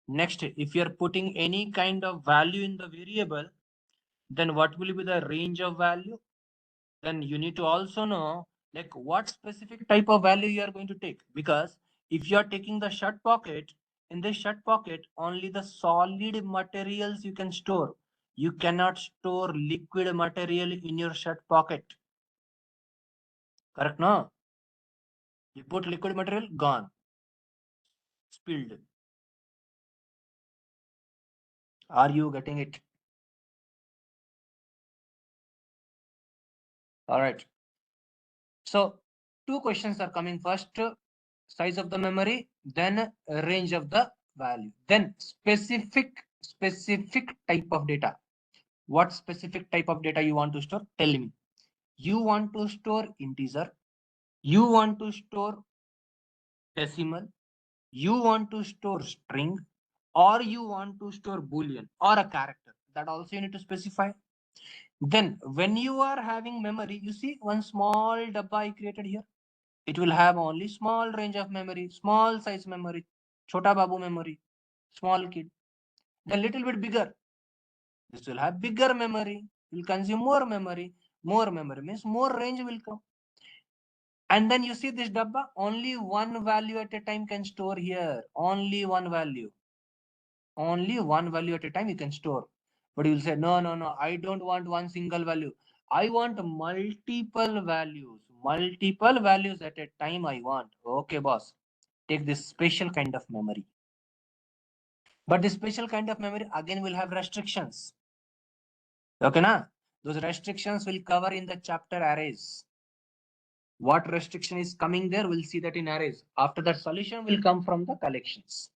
Next, if you're putting any kind of value in the variable, then what will be the range of value? Then you need to also know like what specific type of value you are going to take. Because if you are taking the short pocket, in this short pocket, only the solid materials you can store. You cannot store liquid material in your short pocket. Correct, no? You put liquid material, gone, spilled. Are you getting it? All right. So two questions are coming first, size of the memory, then range of the value, then specific type of data. What specific type of data you want to store? Tell me. You want to store integer, you want to store decimal, you want to store string, or you want to store boolean or a character. That also you need to specify. Then when you are having memory, you see one small dabba I created here. It will have only small range of memory, small size memory, chota babu memory, small kid. Then little bit bigger. This will have bigger memory, will consume more memory. More memory means more range will come. And then you see this dabba, only one value at a time can store here. Only one value. Only one value at a time you can store. But you'll say, no, no, no, I don't want one single value. I want multiple values. Multiple values at a time I want. Okay, boss. Take this special kind of memory. But this special kind of memory again will have restrictions. Okay, na? Those restrictions will cover in the chapter arrays. What restriction is coming there? We'll see that in arrays. After that, solution will come from the collections.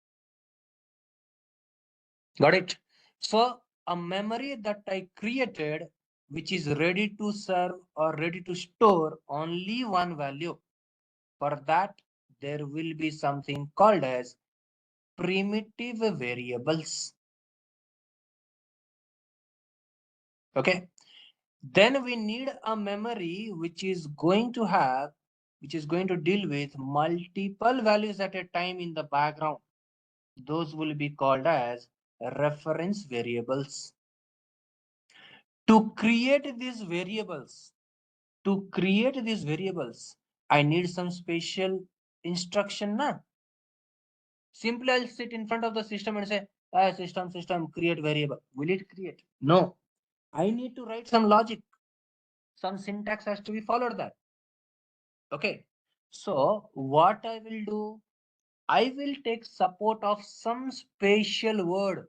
Got it? So a memory that I created, which is ready to serve or ready to store only one value. For that, there will be something called as primitive variables. Okay. Then we need a memory which is going to deal with multiple values at a time in the background. Those will be called as reference variables. To create these variables, I need some special instruction. Na? Simply I'll sit in front of the system and say, system, create variable. Will it create? No. I need to write some logic. Some syntax has to be followed that. Okay. So what I will do, I will take support of some special word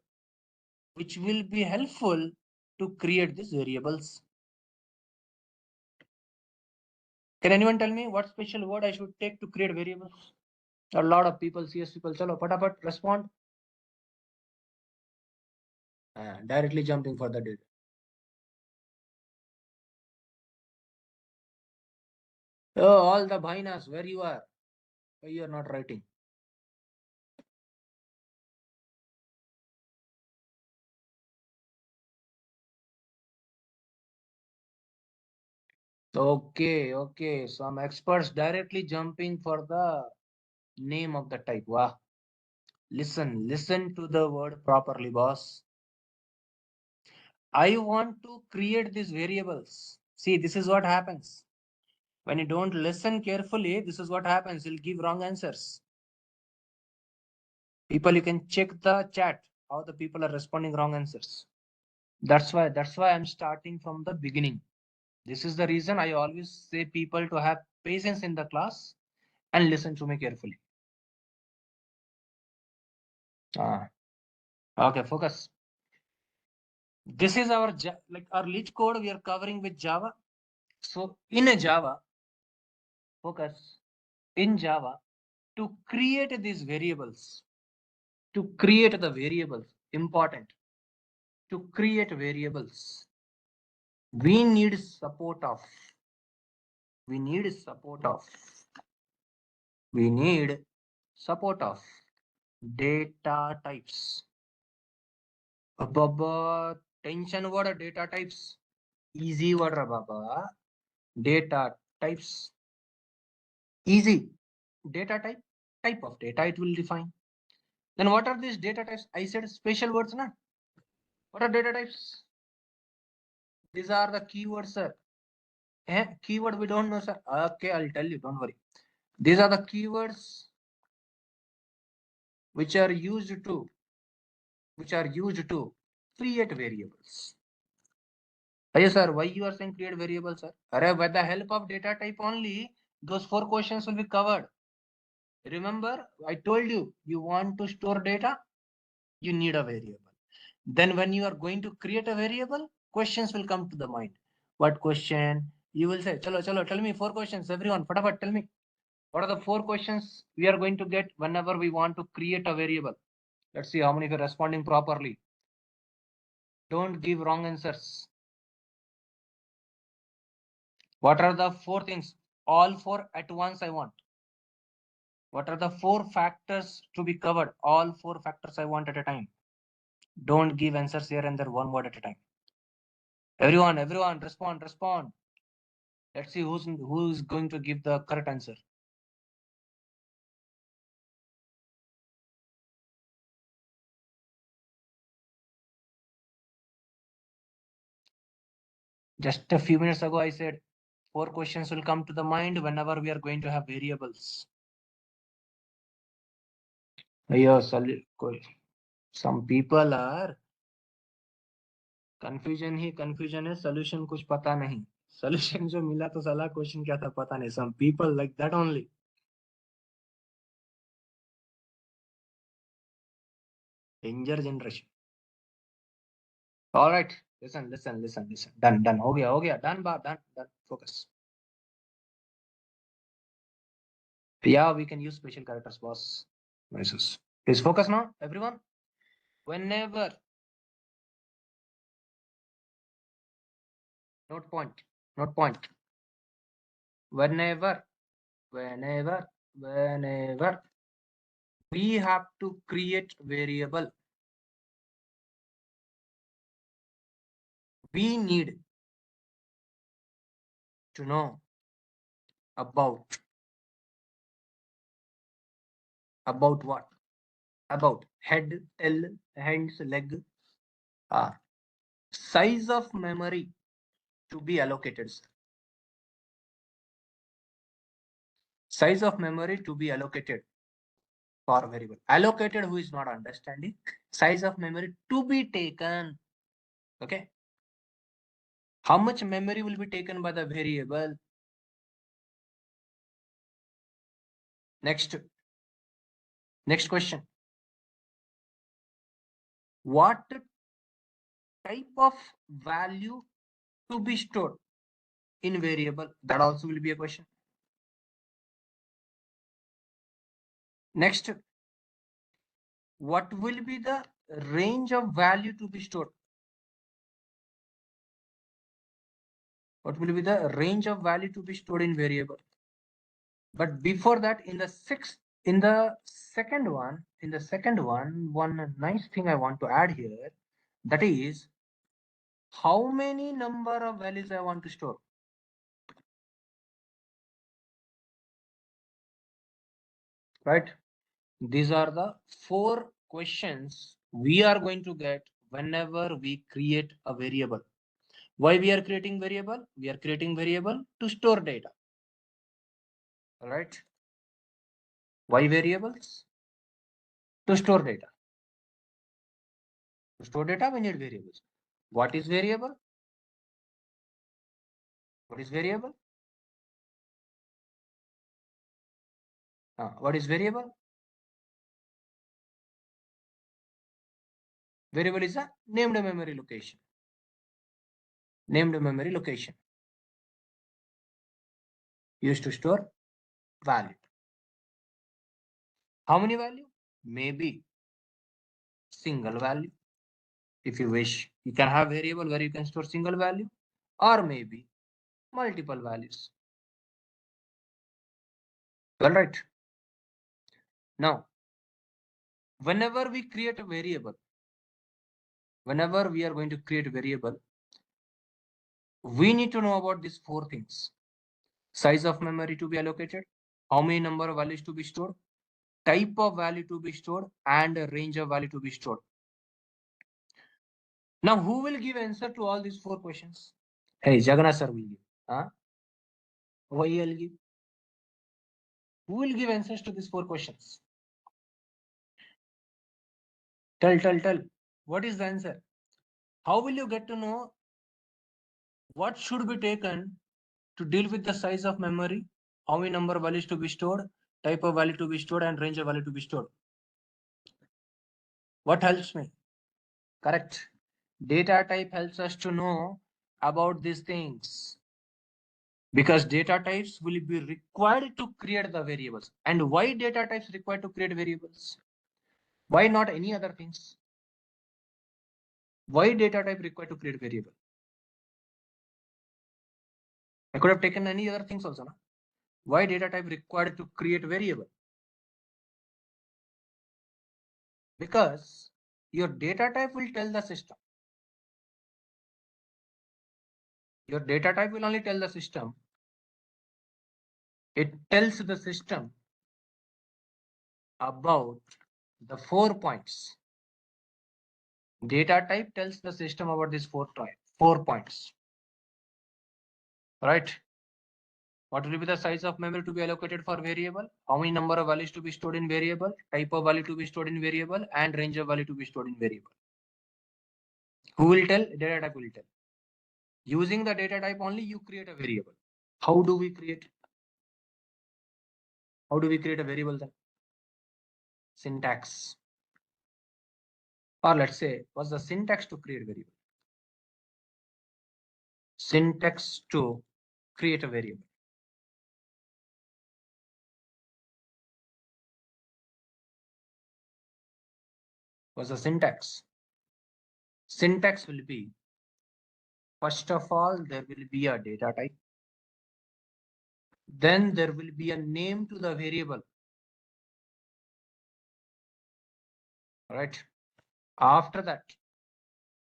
which will be helpful to create these variables. Can anyone tell me what special word I should take to create variables? A lot of people, CS people, chalo, patapat, respond. Directly jumping for the data. Oh, all the bhainas, where you are? Why you are not writing? Okay, okay. Some experts directly jumping for the name of the type. Wow. Listen to the word properly, boss. I want to create these variables. See, this is what happens. When you don't listen carefully, this is what happens. You'll give wrong answers. People, you can check the chat, how the people are responding wrong answers. That's why I'm starting from the beginning. This is the reason I always say people to have patience in the class and listen to me carefully. Okay, focus. This is our like our Leetcode we are covering with Java. So in a Java, focus in Java to create these variables. To create the variables, important. To create variables, we need support of. We need support of. We need support of data types. Baba, tension what are data types? Easy word, Baba. Data types. Easy. Data type of data it will define. Then what are these data types? I said special words, na? What are data types? These are the keywords, sir. Keyword we don't know, sir. Okay, I'll tell you, don't worry. These are the keywords which are used to create variables. Yes, sir. Why you are saying create variables, sir? With the help of data type only, those 4 questions will be covered. Remember, I told you, you want to store data, you need a variable. Then when you are going to create a variable, questions will come to the mind. What question? You will say, chalo, tell me 4 questions. Everyone, fatapat, tell me. What are the 4 questions we are going to get whenever we want to create a variable? Let's see how many are responding properly. Don't give wrong answers. What are the 4 things? All 4 at once I want. What are the 4 factors to be covered? All 4 factors I want at a time. Don't give answers here and there, one word at a time. Everyone, respond. Let's see who's going to give the correct answer. Just a few minutes ago, I said 4 questions will come to the mind whenever we are going to have variables. Yes, some people are confusion है, solution कुछ पता नहीं. Solution जो मिला तो साला question क्या था पता नहीं. Some people like that only. Danger generation. All right, listen. Done. हो गया. Done. Focus. Yeah, we can use special characters, boss. Please focus now, everyone. Whenever, note point. Whenever we have to create variable, we need to know about what? About head, tail, hands, leg, size of memory to be allocated. Size of memory to be allocated for variable. Allocated, who is not understanding. Size of memory to be taken. Okay. How much memory will be taken by the variable? Next question. What type of value to be stored in variable? That also will be a question. Next, what will be the range of value to be stored? What will be the range of value to be stored in variable? But before that, in the second one, one nice thing I want to add here, that is how many number of values I want to store. Right? These are the 4 questions we are going to get whenever we create a variable. Why we are creating variable? We are creating variable to store data. All right. Why variables? To store data. To store data, we need variables. What is variable? What is variable? What is variable? Variable is a named memory location. Named memory location used to store value. How many value? Maybe single value. If you wish, you can have variable where you can store single value, or maybe multiple values. All right. Now, whenever we create a variable, whenever we are going to create a variable, we need to know about these four things: size of memory to be allocated, how many number of values to be stored, type of value to be stored, and a range of value to be stored. Now, who will give answer to all these four questions? Hey, Jagannath sir will give. Huh? Why he'll give? Who will give answers to these four questions? Tell. What is the answer? How will you get to know what should be taken to deal with the size of memory, how many number of values to be stored, type of value to be stored, and range of value to be stored? What helps me? Correct. Data type helps us to know about these things because data types will be required to create the variables. And why data types required to create variables? Why not any other things? Why data type required to create variable? I could have taken any other things also. No? Why data type required to create variable? Because your data type will tell the system. Your data type will only tell the system. It tells the system about the 4 points. Data type tells the system about these 4 points. Right? What will be the size of memory to be allocated for variable? How many number of values to be stored in variable? Type of value to be stored in variable, and range of value to be stored in variable. Who will tell? Data type will tell. Using the data type only, you create a variable. How do we create? How do we create a variable then? Syntax. Or let's say, what's the syntax to create variable? Syntax to create a variable. What's the syntax? Syntax will be, first of all, there will be a data type. Then there will be a name to the variable. All right. After that,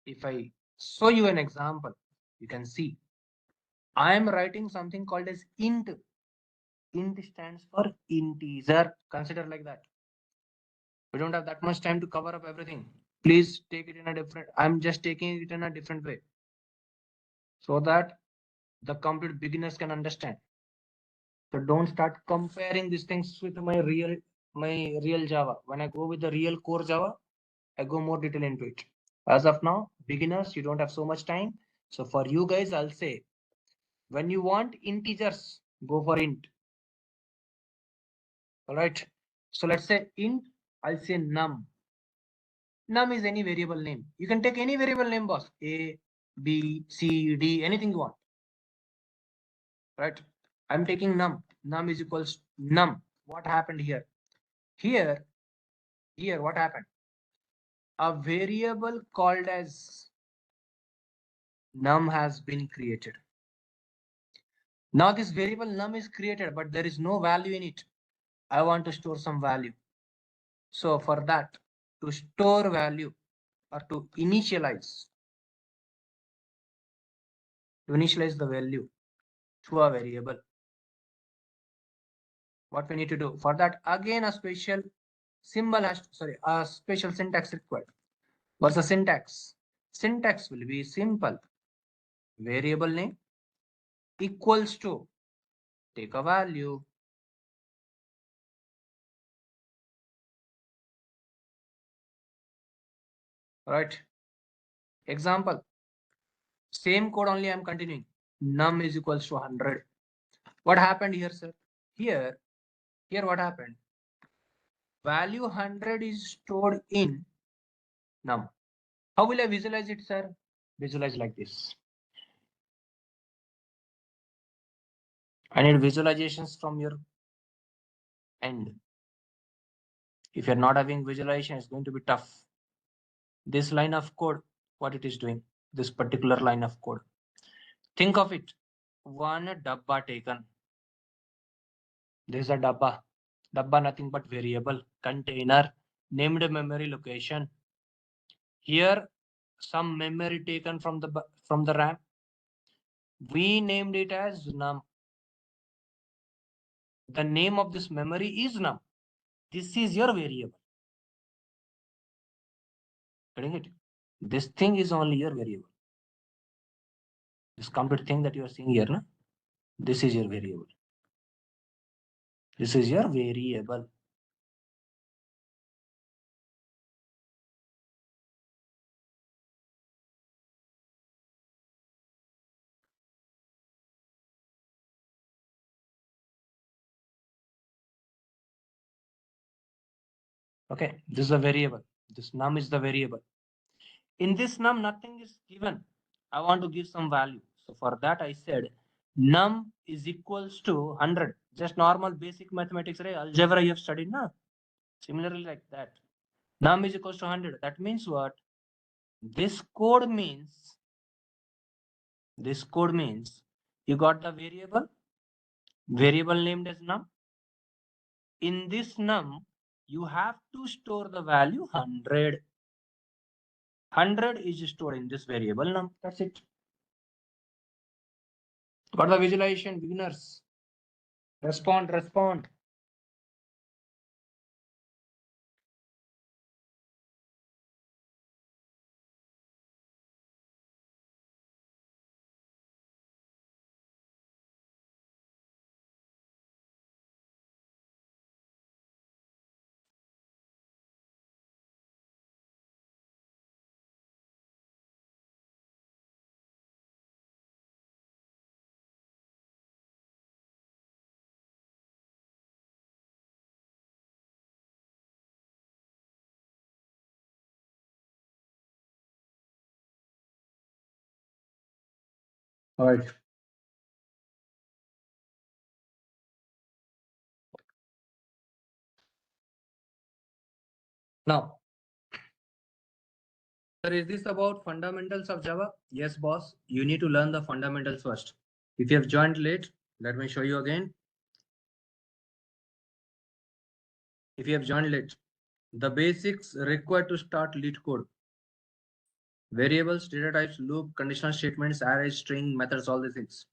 if I show you an example, you can see I am writing something called as int. Int stands for integer. Consider like that. We don't have that much time to cover up everything. Please take it in a different, I'm just taking it in a different way so that the complete beginners can understand. So don't start comparing these things with my real Java. When I go with the real core Java, I go more detail into it. As of now, beginners, you don't have so much time. So for you guys, I'll say, when you want integers, go for int. All right. So let's say int, I'll say num. Num is any variable name. You can take any variable name, boss. A, B, C, D, anything you want. Right? I'm taking num. Num is equals num. What happened here? Here, what happened? A variable called as num has been created. Now this variable num is created, but there is no value in it. I want to store some value. So for that, to store value or to initialize the value to a variable, what we need to do for that, again a special symbol has, a special syntax required. What's the syntax? Syntax will be simple. Variable name equals to take a value. Right. Example. Same code only I'm continuing. Num is equals to 100. What happened here, sir? Here what happened? Value 100 is stored in num. How will I visualize it, sir? Visualize like this. I need visualizations from your end. If you're not having visualization, it's going to be tough. This line of code, what it is doing, this particular line of code. Think of it. One dabba taken. This is a dabba. Dabba nothing but variable, container, named memory location. Here, some memory taken from the RAM. We named it as num. The name of this memory is num. This is your variable. Getting it? This thing is only your variable. This complete thing that you are seeing here, na? This is your variable. This is your variable. Okay, this is a variable. This num is the variable. In this num, nothing is given. I want to give some value. So for that, I said num is equals to 100. Just normal basic mathematics, right? Algebra you have studied, na? Similarly like that. Num is equals to 100. That means what? This code means you got the variable named as num. In this num, you have to store the value 100. 100 is stored in this variable num. That's it. Got the visualization, beginners? Respond. All right. Now, sir, is this about fundamentals of Java? Yes, boss. You need to learn the fundamentals first. If you have joined late, let me show you again. If you have joined late, the basics required to start Leetcode. Variables, data types, loop, conditional statements, arrays, string, methods, all these things.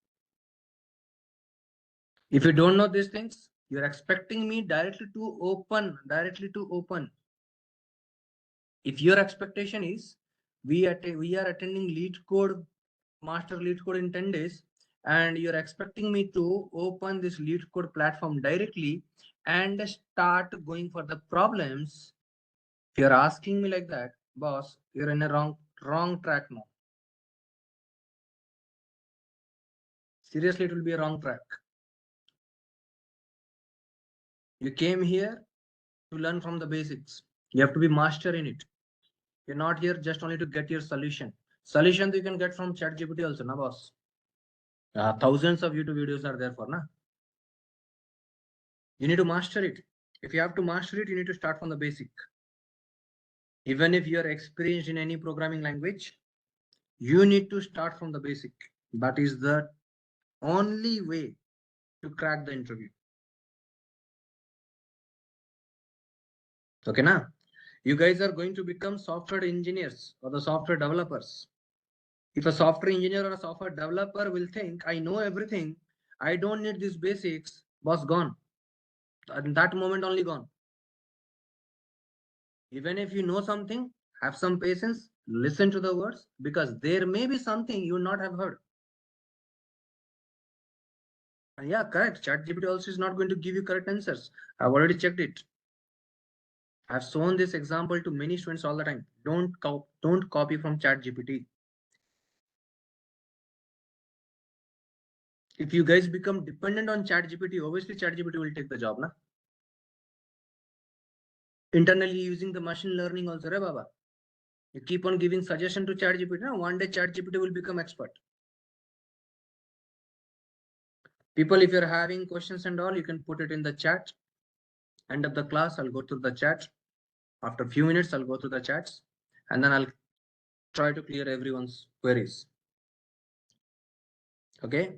If you don't know these things, you're expecting me directly to open. If your expectation is we are attending Leetcode, master Leetcode in 10 days, and you're expecting me to open this Leetcode platform directly and start going for the problems. If you're asking me like that, boss, you're in a wrong track now. Seriously, it will be a wrong track. You came here to learn from the basics. You have to be master in it. You're not here just only to get your solution. Solution you can get from ChatGPT also, na boss. Thousands of YouTube videos are there for, na. You need to master it. If you have to master it, you need to start from the basic. Even if you are experienced in any programming language, you need to start from the basic. That is the only way to crack the interview. Okay, now you guys are going to become software engineers or the software developers. If a software engineer or a software developer will think, I know everything, I don't need these basics, boss, gone. At that moment only gone. Even if you know something, have some patience, Listen to the words, because there may be something you not have heard. And yeah, correct. ChatGPT also is not going to give you correct answers. I've already checked it. I've shown this example to many students all the time. Don't copy from ChatGPT. If you guys become dependent on ChatGPT, obviously ChatGPT will take the job, na? Internally using the machine learning also, re Baba. You keep on giving suggestion to ChatGPT, na? One day ChatGPT will become expert. People, if you're having questions and all, you can put it in the chat. End of the class, I'll go through the chat. After a few minutes, I'll go through the chats, and then I'll try to clear everyone's queries. Okay,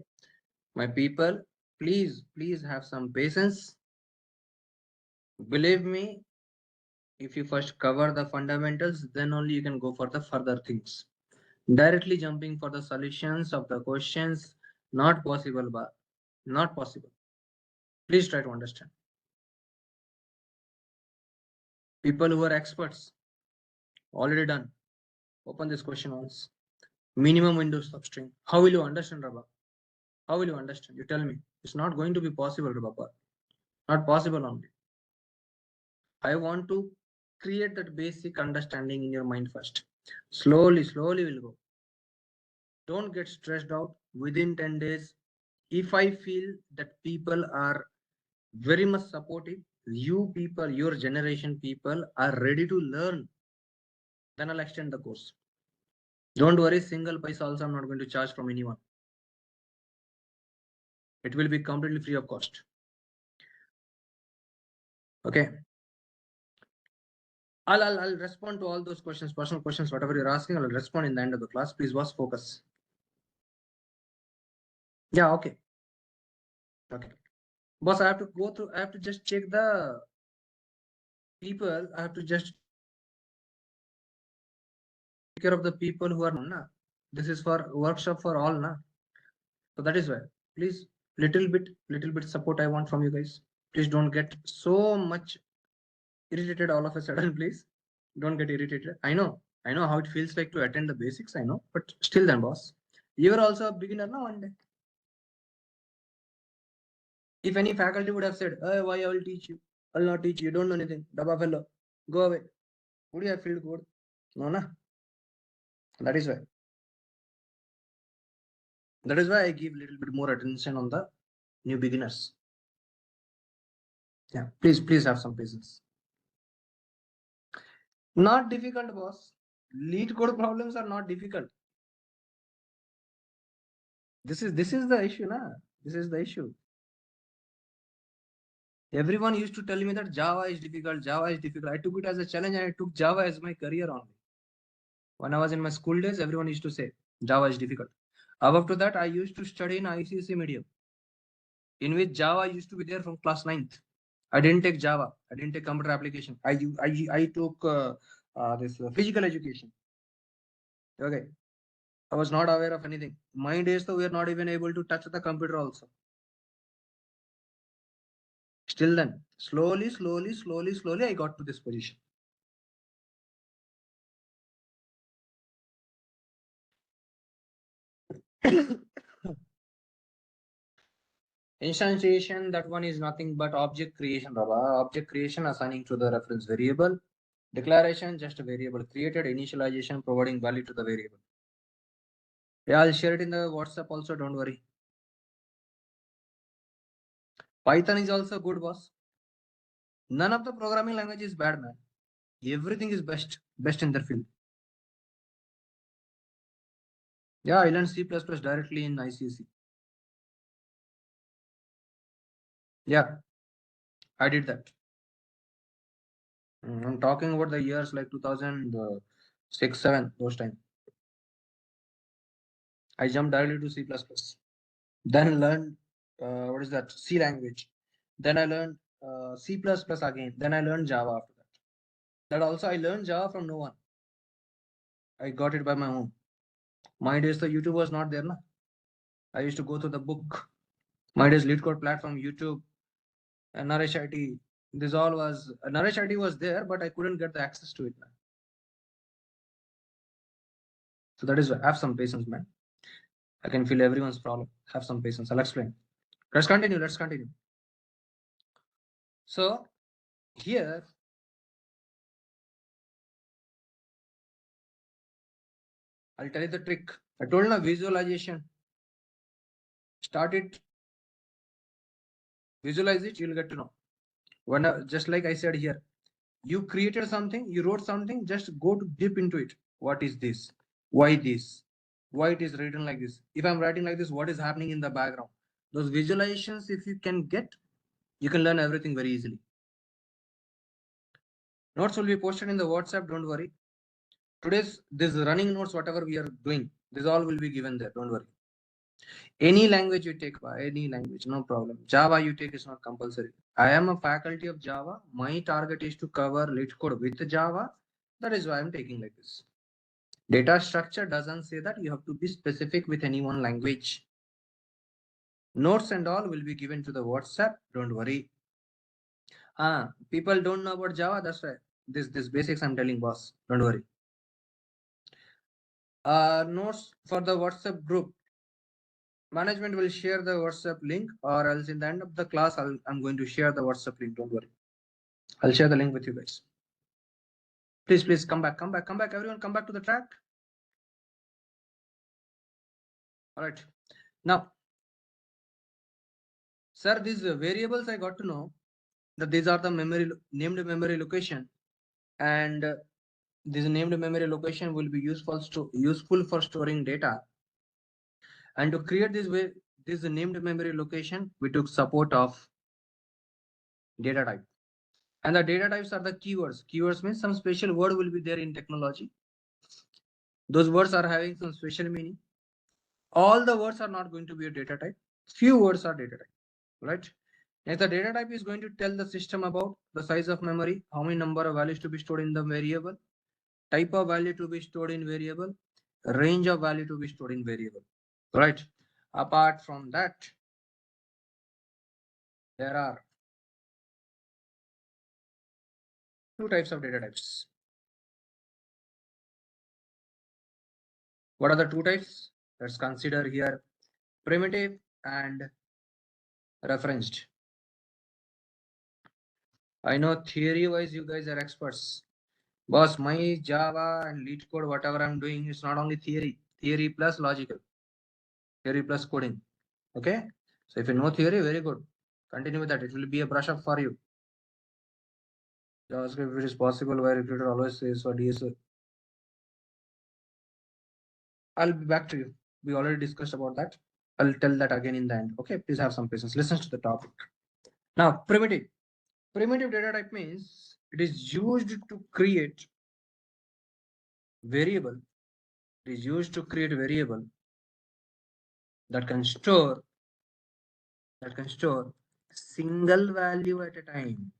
my people, please have some patience. Believe me, if you first cover the fundamentals, then only you can go for the further things. Directly jumping for the solutions of the questions, not possible, but not possible. Please try to understand. People who are experts, already done. Open this question once. Minimum windows substring. How will you understand, Rabba? How will you understand? You tell me. It's not going to be possible, Rabba. Not possible only. I want to create that basic understanding in your mind first. Slowly we'll go. Don't get stressed out within 10 days. If I feel that people are very much supportive, you people, your generation people are ready to learn, then I'll extend the course. Don't worry, single paisa also I'm not going to charge from anyone. It will be completely free of cost. Okay. I'll respond to all those questions, personal questions, whatever you're asking. I'll respond in the end of the class. Please was focus. Yeah, okay. Okay. Boss, I have to go through, I have to just check the people. I have to just take care of the people who are na. This is for workshop for all na. So that is why. Please, little bit support I want from you guys. Please don't get so much irritated all of a sudden, please. Don't get irritated. I know how it feels like to attend the basics, I know, but still then, boss. You're also a beginner now one day. If any faculty would have said, hey, why I will teach you? I'll not teach you. You don't know anything. Dabba fellow. Go away. Would you have felt good? No, na. That is why. That is why I give a little bit more attention on the new beginners. Yeah, please have some patience. Not difficult, boss. Leetcode problems are not difficult. This is the issue, na. This is the issue. Everyone used to tell me that Java is difficult. Java is difficult. I took it as a challenge and I took Java as my career only. When I was in my school days, everyone used to say Java is difficult. After that, I used to study in ICSE medium, in which Java used to be there from class 9th. I didn't take Java. I didn't take computer application. I took this physical education. Okay. I was not aware of anything. My days, though, we are not even able to touch the computer also. Still then, slowly, I got to this position. Instantiation, that one is nothing but object creation, Baba. Object creation assigning to the reference variable. Declaration, just a variable created. Initialization, providing value to the variable. Yeah, I'll share it in the WhatsApp also, don't worry. Python is also good, boss. None of the programming language is bad, man. Everything is best in their field. Yeah, I learned C++ directly in ICSE. Yeah, I did that. I'm talking about the years like 2006, 7, those time. I jumped directly to C++. Then learned, what is that? C language. Then I learned C++ again. Then I learned Java after that. That also I learned Java from no one. I got it by my own. My days the YouTube was not there, na. I used to go to the book. My days Leetcode platform, YouTube, and Naresh IT. This all was Naresh IT was there, but I couldn't get the access to it. So that is why have some patience, man. I can feel everyone's problem. Have some patience. I'll explain. Let's continue. Let's continue. So here, I'll tell you the trick. I told you visualization. Start it, visualize it, you'll get to know. When just like I said here, you created something, you wrote something, just go to deep into it. What is this? Why this? Why it is written like this? If I'm writing like this, what is happening in the background? Those visualizations, if you can get, you can learn everything very easily. Notes will be posted in the WhatsApp, don't worry. Today's this running notes, whatever we are doing, this all will be given there, don't worry. Any language you take, any language, no problem. Java you take is not compulsory. I am a faculty of Java. My target is to cover Leetcode with Java. That is why I'm taking like this. Data structure doesn't say that you have to be specific with any one language. Notes and all will be given to the WhatsApp. Don't worry. People don't know about Java. That's why this basics I'm telling, boss. Don't worry. Notes for the WhatsApp group. Management will share the WhatsApp link, or else in the end of the class, I'm going to share the WhatsApp link. Don't worry. I'll share the link with you guys. Please come back. Everyone, come back to the track. All right. Now, sir, these variables I got to know that these are the named memory location, and this named memory location will be useful for storing data. And to create this named memory location, we took support of data type. And the data types are the keywords. Keywords means some special word will be there in technology. Those words are having some special meaning. All the words are not going to be a data type. Few words are data type, right? If the data type is going to tell the system about the size of memory, how many number of values to be stored in the variable, type of value to be stored in variable, range of value to be stored in variable, right? Apart from that, there are two types of data types. What are the two types? Let's consider here primitive and referenced. I know theory wise you guys are experts. Boss, my Java and Leetcode, whatever I'm doing, is not only theory plus logical, theory plus coding. Okay. So if you know theory, very good. Continue with that. It will be a brush up for you. JavaScript, if it is possible, why recruiter always says for DSO. I'll be back to you. We already discussed about that. I'll tell that again in the end. Okay, please have some patience. Listen to the topic. Now, primitive. Primitive data type means it is used to create variable. It is used to create variable that can store single value at a time.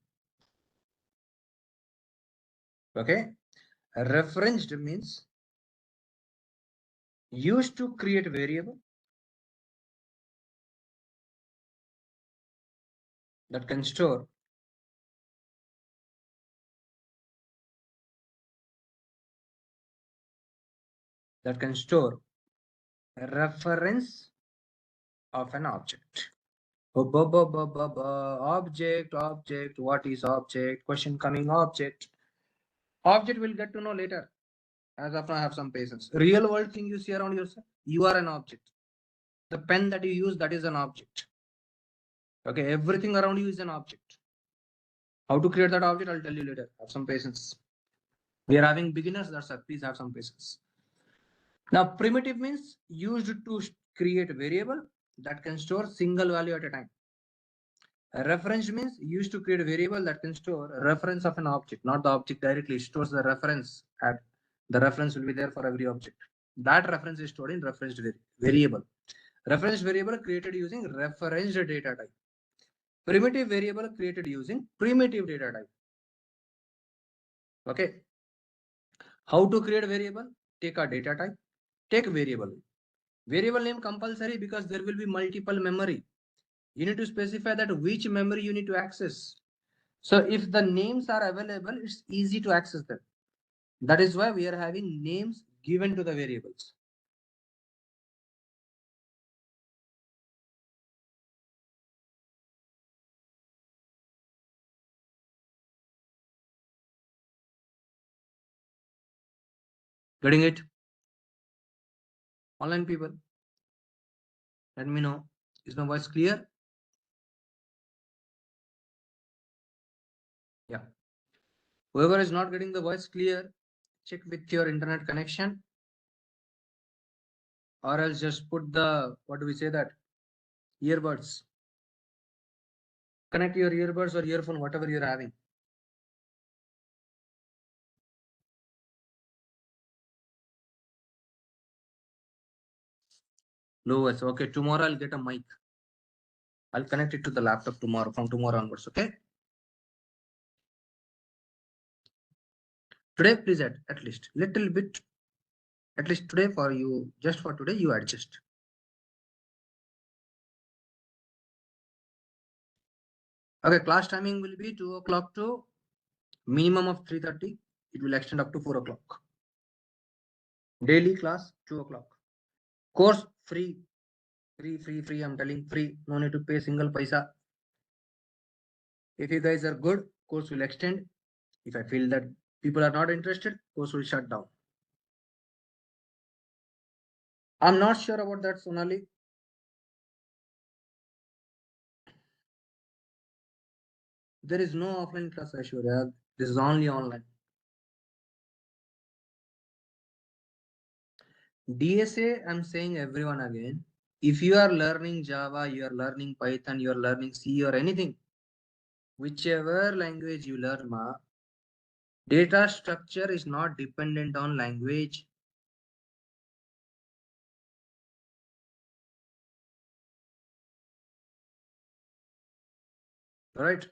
Okay. Referenced means used to create variable that can store reference of an object. Object. What is object? Question coming. Object will get to know later. As of now, have some patience. Real world thing you see around yourself, you are an object. The pen that you use, that is an object. Okay, everything around you is an object. How to create that object, I'll tell you later. Have some patience. We are having beginners, that's why. Please have some patience. Now, primitive means used to create a variable that can store single value at a time. A reference means used to create a variable that can store a reference of an object, not the object directly. It stores the reference at the reference will be there for every object. That reference is stored in referenced variable. Referenced variable created using referenced data type. Primitive variable created using primitive data type. Okay. How to create variable? Take a data type, take variable. Variable name compulsory because there will be multiple memory. You need to specify that which memory you need to access. So if the names are available, it's easy to access them. That is why we are having names given to the variables. Getting it? Online people, let me know. Is my voice clear? Yeah. Whoever is not getting the voice clear, check with your internet connection, or else just put the, what do we say that? Earbuds. Connect your earbuds or earphone, whatever you're having. Low voice. Okay, tomorrow I'll get a mic. I'll connect it to the laptop tomorrow, from tomorrow onwards. Okay. Today, please at least little bit, at least today for you, just for today, you adjust. Okay, class timing will be 2 o'clock to minimum of 3:30. It will extend up to 4 o'clock. Daily class, 2 o'clock. Course free. Free. I'm telling free. No need to pay single paisa. If you guys are good, course will extend. If I feel that people are not interested, course will shut down. I'm not sure about that, Sonali. There is no offline class, Aishwarya. This is only online. DSA, I'm saying everyone again. If you are learning Java, you are learning Python, you are learning C or anything, whichever language you learn, data structure is not dependent on language. Right?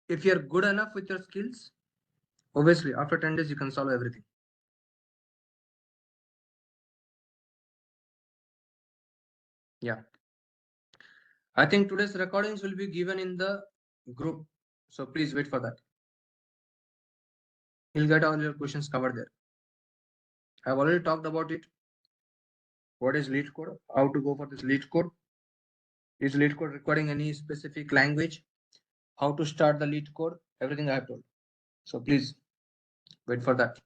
If you're good enough with your skills, obviously after 10 days you can solve everything. Yeah. I think today's recordings will be given in the group. So please wait for that. You'll get all your questions covered there. I've already talked about it. What is Leetcode? How to go for this Leetcode? Is Leetcode requiring any specific language? How to start the Leetcode? Everything I have told. So please wait for that.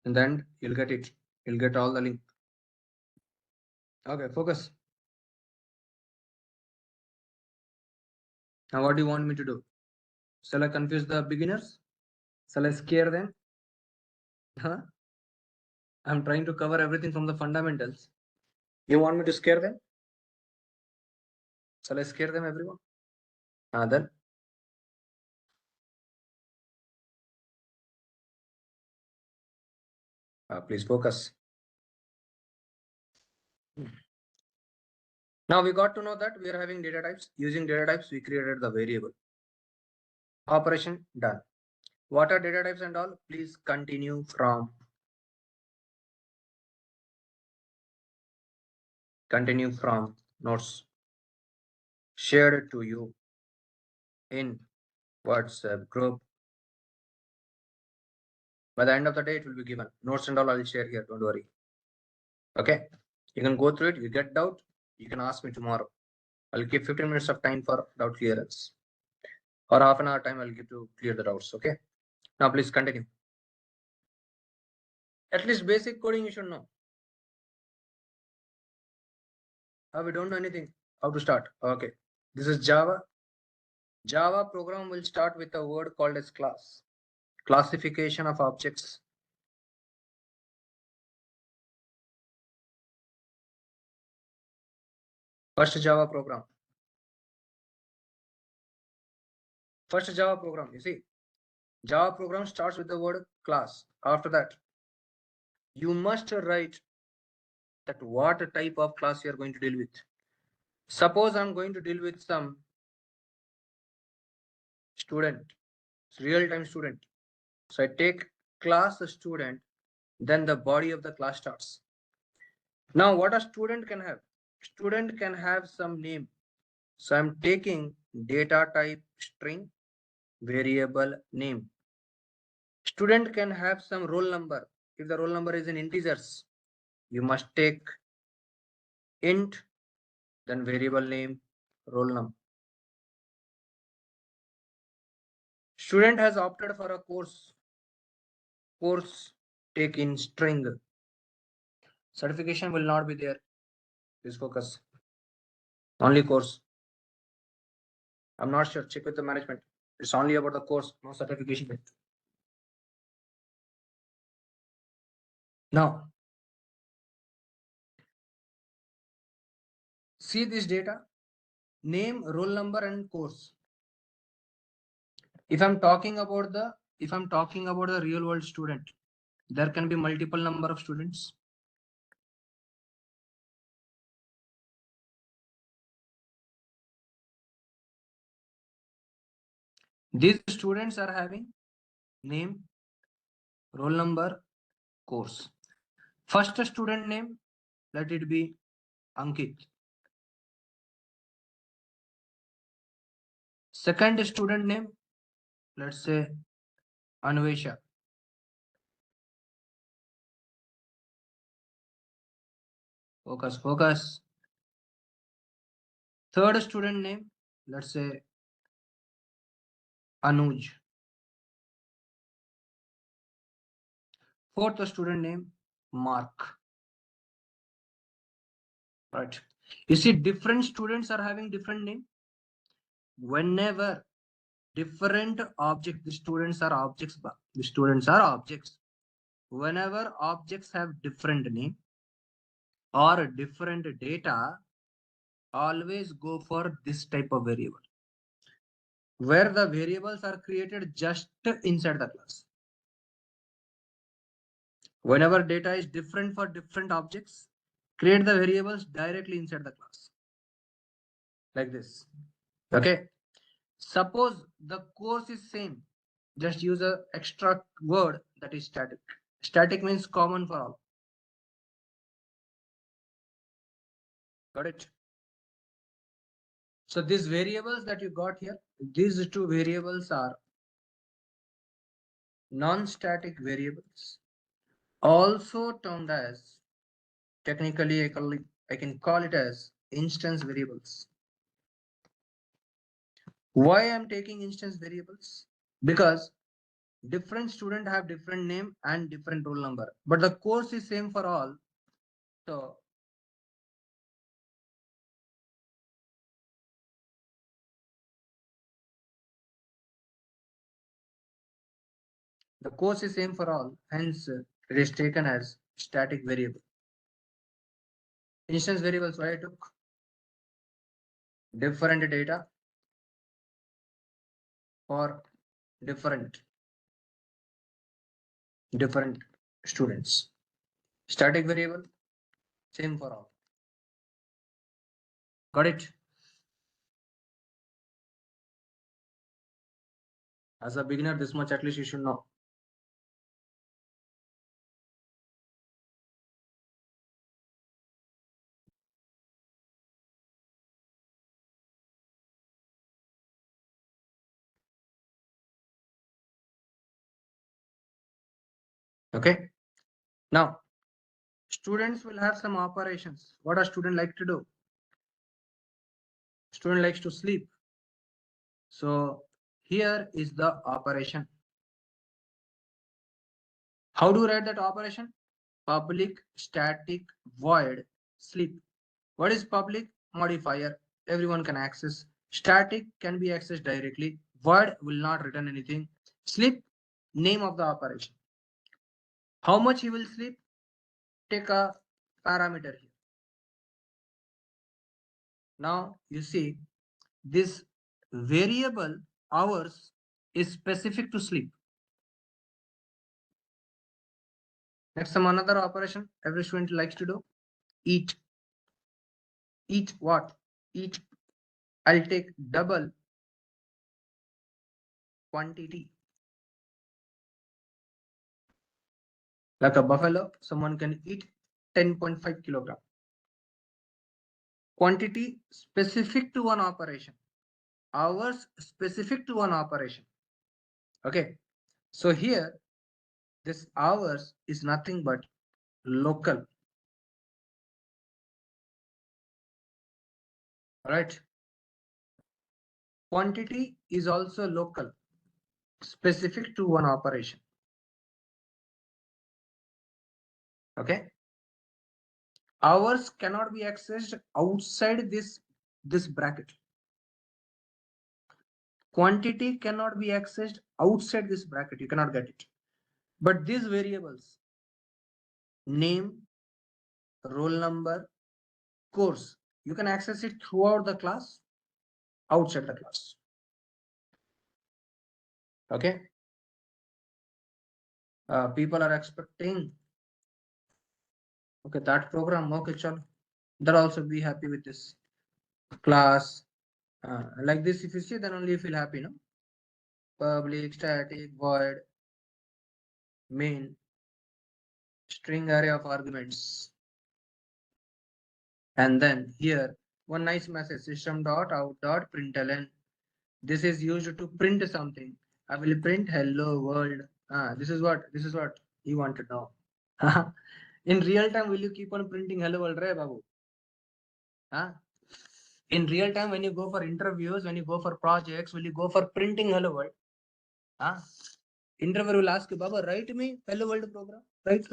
In the end, you'll get it. You'll get all the link. Okay, focus. Now, what do you want me to do? Shall I confuse the beginners? Shall I scare them? Huh? I'm trying to cover everything from the fundamentals. You want me to scare them? Shall I scare them, everyone? Then please focus. Now we got to know that we are having data types. Using data types, we created the variable. Operation done. What are data types and all? Please continue from notes shared to you in WhatsApp group. By the end of the day, it will be given. Notes and all I'll share here. Don't worry. Okay. You can go through it. You get doubt, you can ask me tomorrow. I'll give 15 minutes of time for doubt clearance. Or half an hour time I'll give to clear the doubts. Okay. Now please continue. At least basic coding you should know. We don't know anything. How to start? Okay. This is Java. Java program will start with a word called as class. Classification of objects. First Java program. You see, Java program starts with the word class. After that, you must write that what type of class you are going to deal with. Suppose I'm going to deal with some student, real-time student. So I take class student, then the body of the class starts. Now what a student can have? Student can have some name. So I'm taking data type string variable name. Student can have some roll number. If the roll number is in integers, you must take int, then variable name, roll number. Student has opted for a course. Course take in string. Certification will not be there. Please focus. Only course. I'm not sure. Check with the management. It's only about the course, no certification. Now, see this data, name, roll number, and course. If I'm talking about the real world student, there can be multiple number of students. These students are having name, roll number, course. First student name, let it be Ankit. Second student name, let's say Anvesha. Focus, focus. Third student name, let's say Anuj. Fourth student name, Mark. Right. You see, different students are having different name. Whenever different objects, the students are objects. The students are objects. Whenever objects have different name or different data, always go for this type of variable, where the variables are created just inside the class. Whenever data is different for different objects, create the variables directly inside the class. Like this. Okay. Suppose the course is same. Just use a extra word that is static. Static means common for all. Got it? So these variables that you got here, these two variables are non-static variables, also termed as, technically I can call it as instance variables. Why I'm taking instance variables? Because different students have different name and different roll number, but the course is same for all. So the course is same for all, hence it is taken as static variable. Instance variables, why I took different data for different students. Static variable, same for all. Got it? As a beginner, this much at least you should know. Okay. Now, students will have some operations. What does student like to do? Student likes to sleep. So here is the operation. How do you write that operation? Public static void sleep. What is public? Modifier. Everyone can access. Static can be accessed directly. Void will not return anything. Sleep, name of the operation. How much he will sleep? Take a parameter here. Now you see this variable hours is specific to sleep. Next, some another operation every student likes to do. Eat. Eat what? Eat. I'll take double quantity. Like a buffalo, someone can eat 10.5 kilogram. quantity specific to one operation, hours specific to one operation. Okay, so here this hours is nothing but local. All right, quantity is also local, specific to one operation. Okay, hours cannot be accessed outside this bracket. Quantity cannot be accessed outside this bracket. You cannot get it. But these variables, name, roll number, course, you can access it throughout the class, outside the class. Okay. People are expecting. Okay, that program. Okay, chalo. They'll also be happy with this class. Like this, if you see, then only you feel happy, no? Public static void main string array of arguments. And then here, one nice message, system.out.println. This is used to print something. I will print hello world. This is what you want to know. In real time, will you keep on printing hello world, right, Babu? In real time, when you go for interviews, when you go for projects, will you go for printing hello world? Interviewer will ask you, Baba, write me hello world program. Right.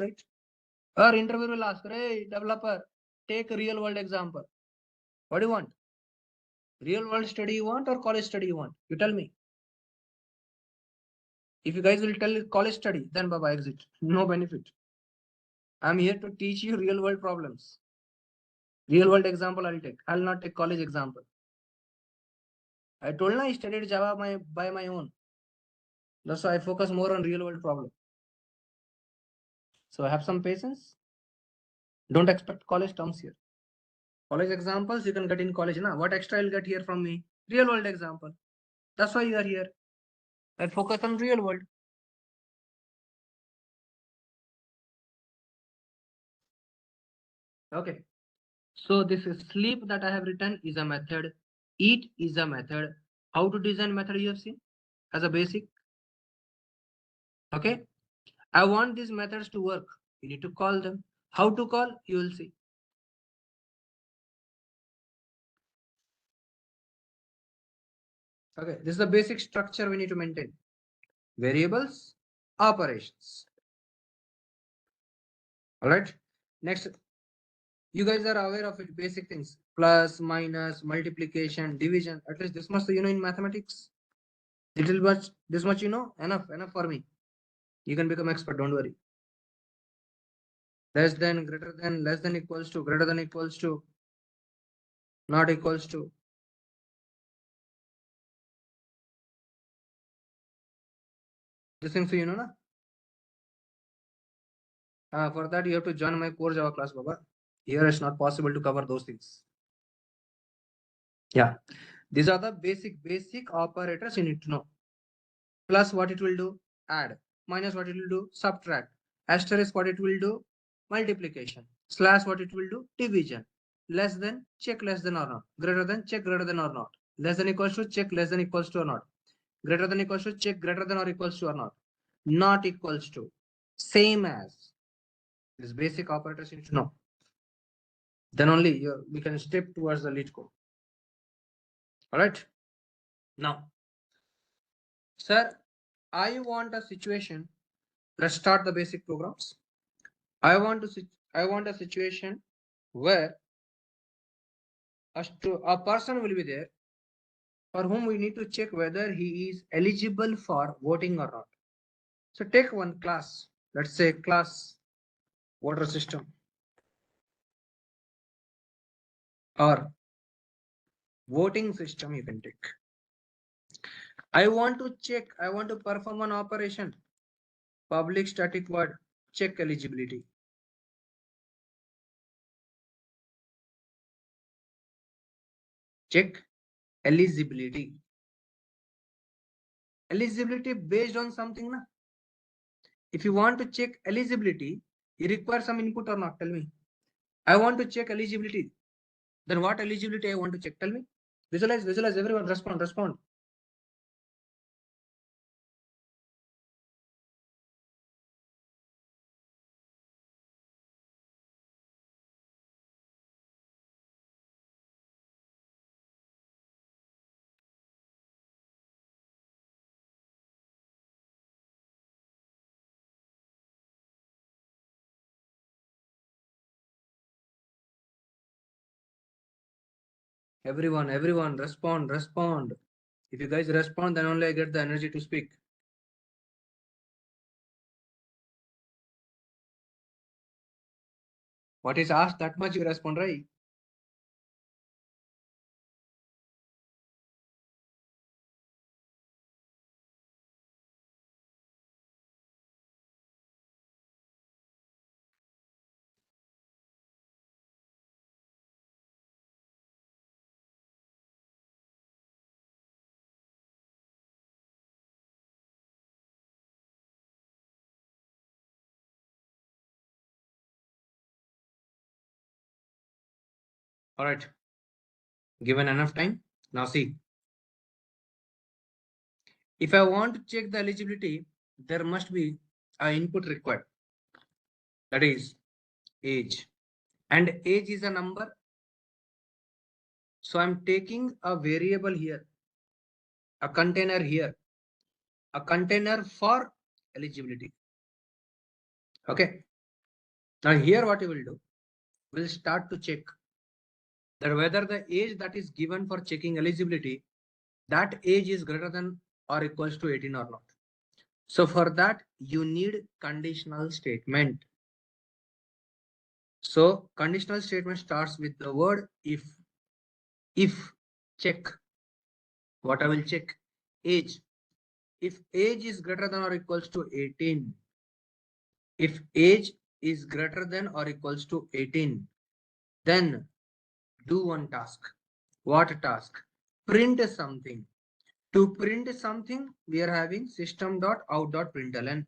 Or interviewer will ask, hey, developer, take a real world example. What do you want? Real world study you want or college study you want? You tell me. If you guys will tell college study, then Baba exit. No benefit. I'm here to teach you real world problems. Real world example I'll take. I'll not take college example. I told you I studied Java by my own. That's why I focus more on real world problem. So have some patience. Don't expect college terms here. College examples you can get in college. Na? What extra you'll get here from me? Real world example. That's why you are here. I focus on real world. Okay. So this is sleep that I have written is a method. Eat is a method. How to design method you have seen as a basic. Okay. I want these methods to work. You need to call them. How to call? You will see. Okay. This is the basic structure we need to maintain. Variables, operations. All right. Next, you guys are aware of it. Basic things: plus, minus, multiplication, division. At least this much you know in mathematics. Little much, this much you know. Enough for me. You can become expert. Don't worry. Less than, greater than, less than equals to, greater than equals to, not equals to. This thing, so you know, na? For that, you have to join my core Java class, Baba. Here it's not possible to cover those things. Yeah, these are the basic operators you need to know. Plus, what it will do? Add. Minus, what it will do? Subtract. Asterisk, what it will do? Multiplication. Slash, what it will do? Division. Less than, check less than or not. Greater than, check greater than or not. Less than equals to, check less than equals to or not. Greater than equals to, check greater than or equals to or not. Not equals to. Same as. These basic operators you need to know. Then only we can step towards the Leetcode. All right. Now, sir, I want a situation. Let's start the basic programs. I want a situation where a person will be there for whom we need to check whether he is eligible for voting or not. So take one class. Let's say class water system or voting system you can take. I want to perform an operation. Public static void, check eligibility. Check eligibility. Eligibility based on something, na? If you want to check eligibility, you require some input or not? Tell me. I want to check eligibility. Then what eligibility I want to check? Tell me. Visualize, everyone, respond. Everyone, respond. If you guys respond, then only I get the energy to speak. What is asked, that much you respond, right? All right. Given enough time. Now see, if I want to check the eligibility, there must be an input required. That is age. And age is a number. So I'm taking a variable here, a container here, a container for eligibility. Okay. Now here what you will do, we'll start to check that whether the age that is given for checking eligibility, that age is greater than or equals to 18 or not. So for that, you need conditional statement. So conditional statement starts with the word if. If check, what I will check, age. If age is greater than or equals to 18, if age is greater than or equals to 18, then do one task. What task? Print something. To print something, we are having system.out.println.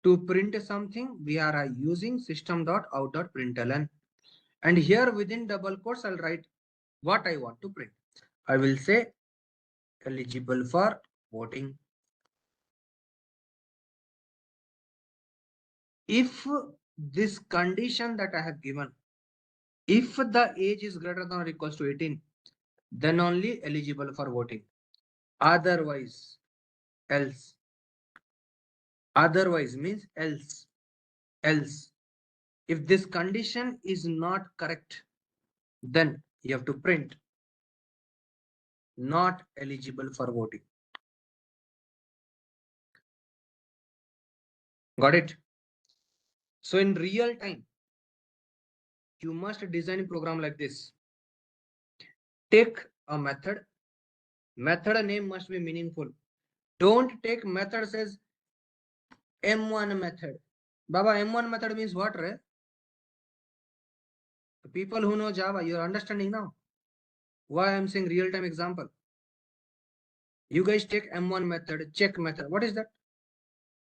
To print something, we are using system.out.println. And here within double quotes, I'll write what I want to print. I will say eligible for voting. If this condition that I have given, if the age is greater than or equals to 18, then only eligible for voting. Otherwise, else. Otherwise means else. Else. If this condition is not correct, then you have to print not eligible for voting. Got it? So in real time, you must design a program like this. Take a method. Method name must be meaningful. Don't take method says M1 method. Baba, M1 method means what, right? The people who know Java, you're understanding now why I'm saying real-time example. You guys take M1 method, check method. What is that?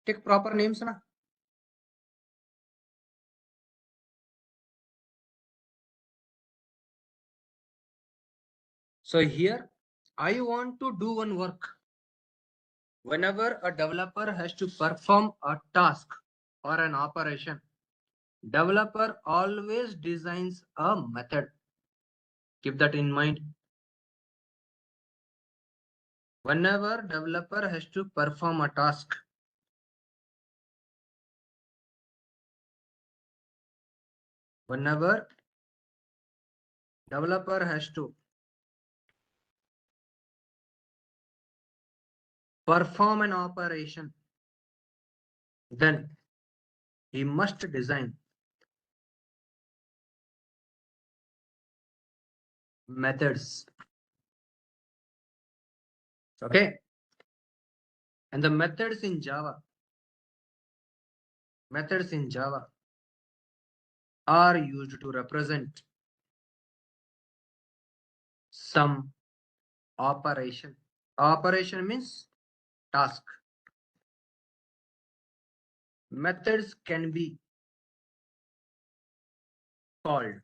Take proper names, na? So here, I want to do one work. Whenever a developer has to perform a task or an operation, developer always designs a method. Keep that in mind. Whenever developer has to perform a task, whenever developer has to perform an operation, then he must design methods. Okay. And the methods in Java are used to represent some operation. Operation means task. Methods can be called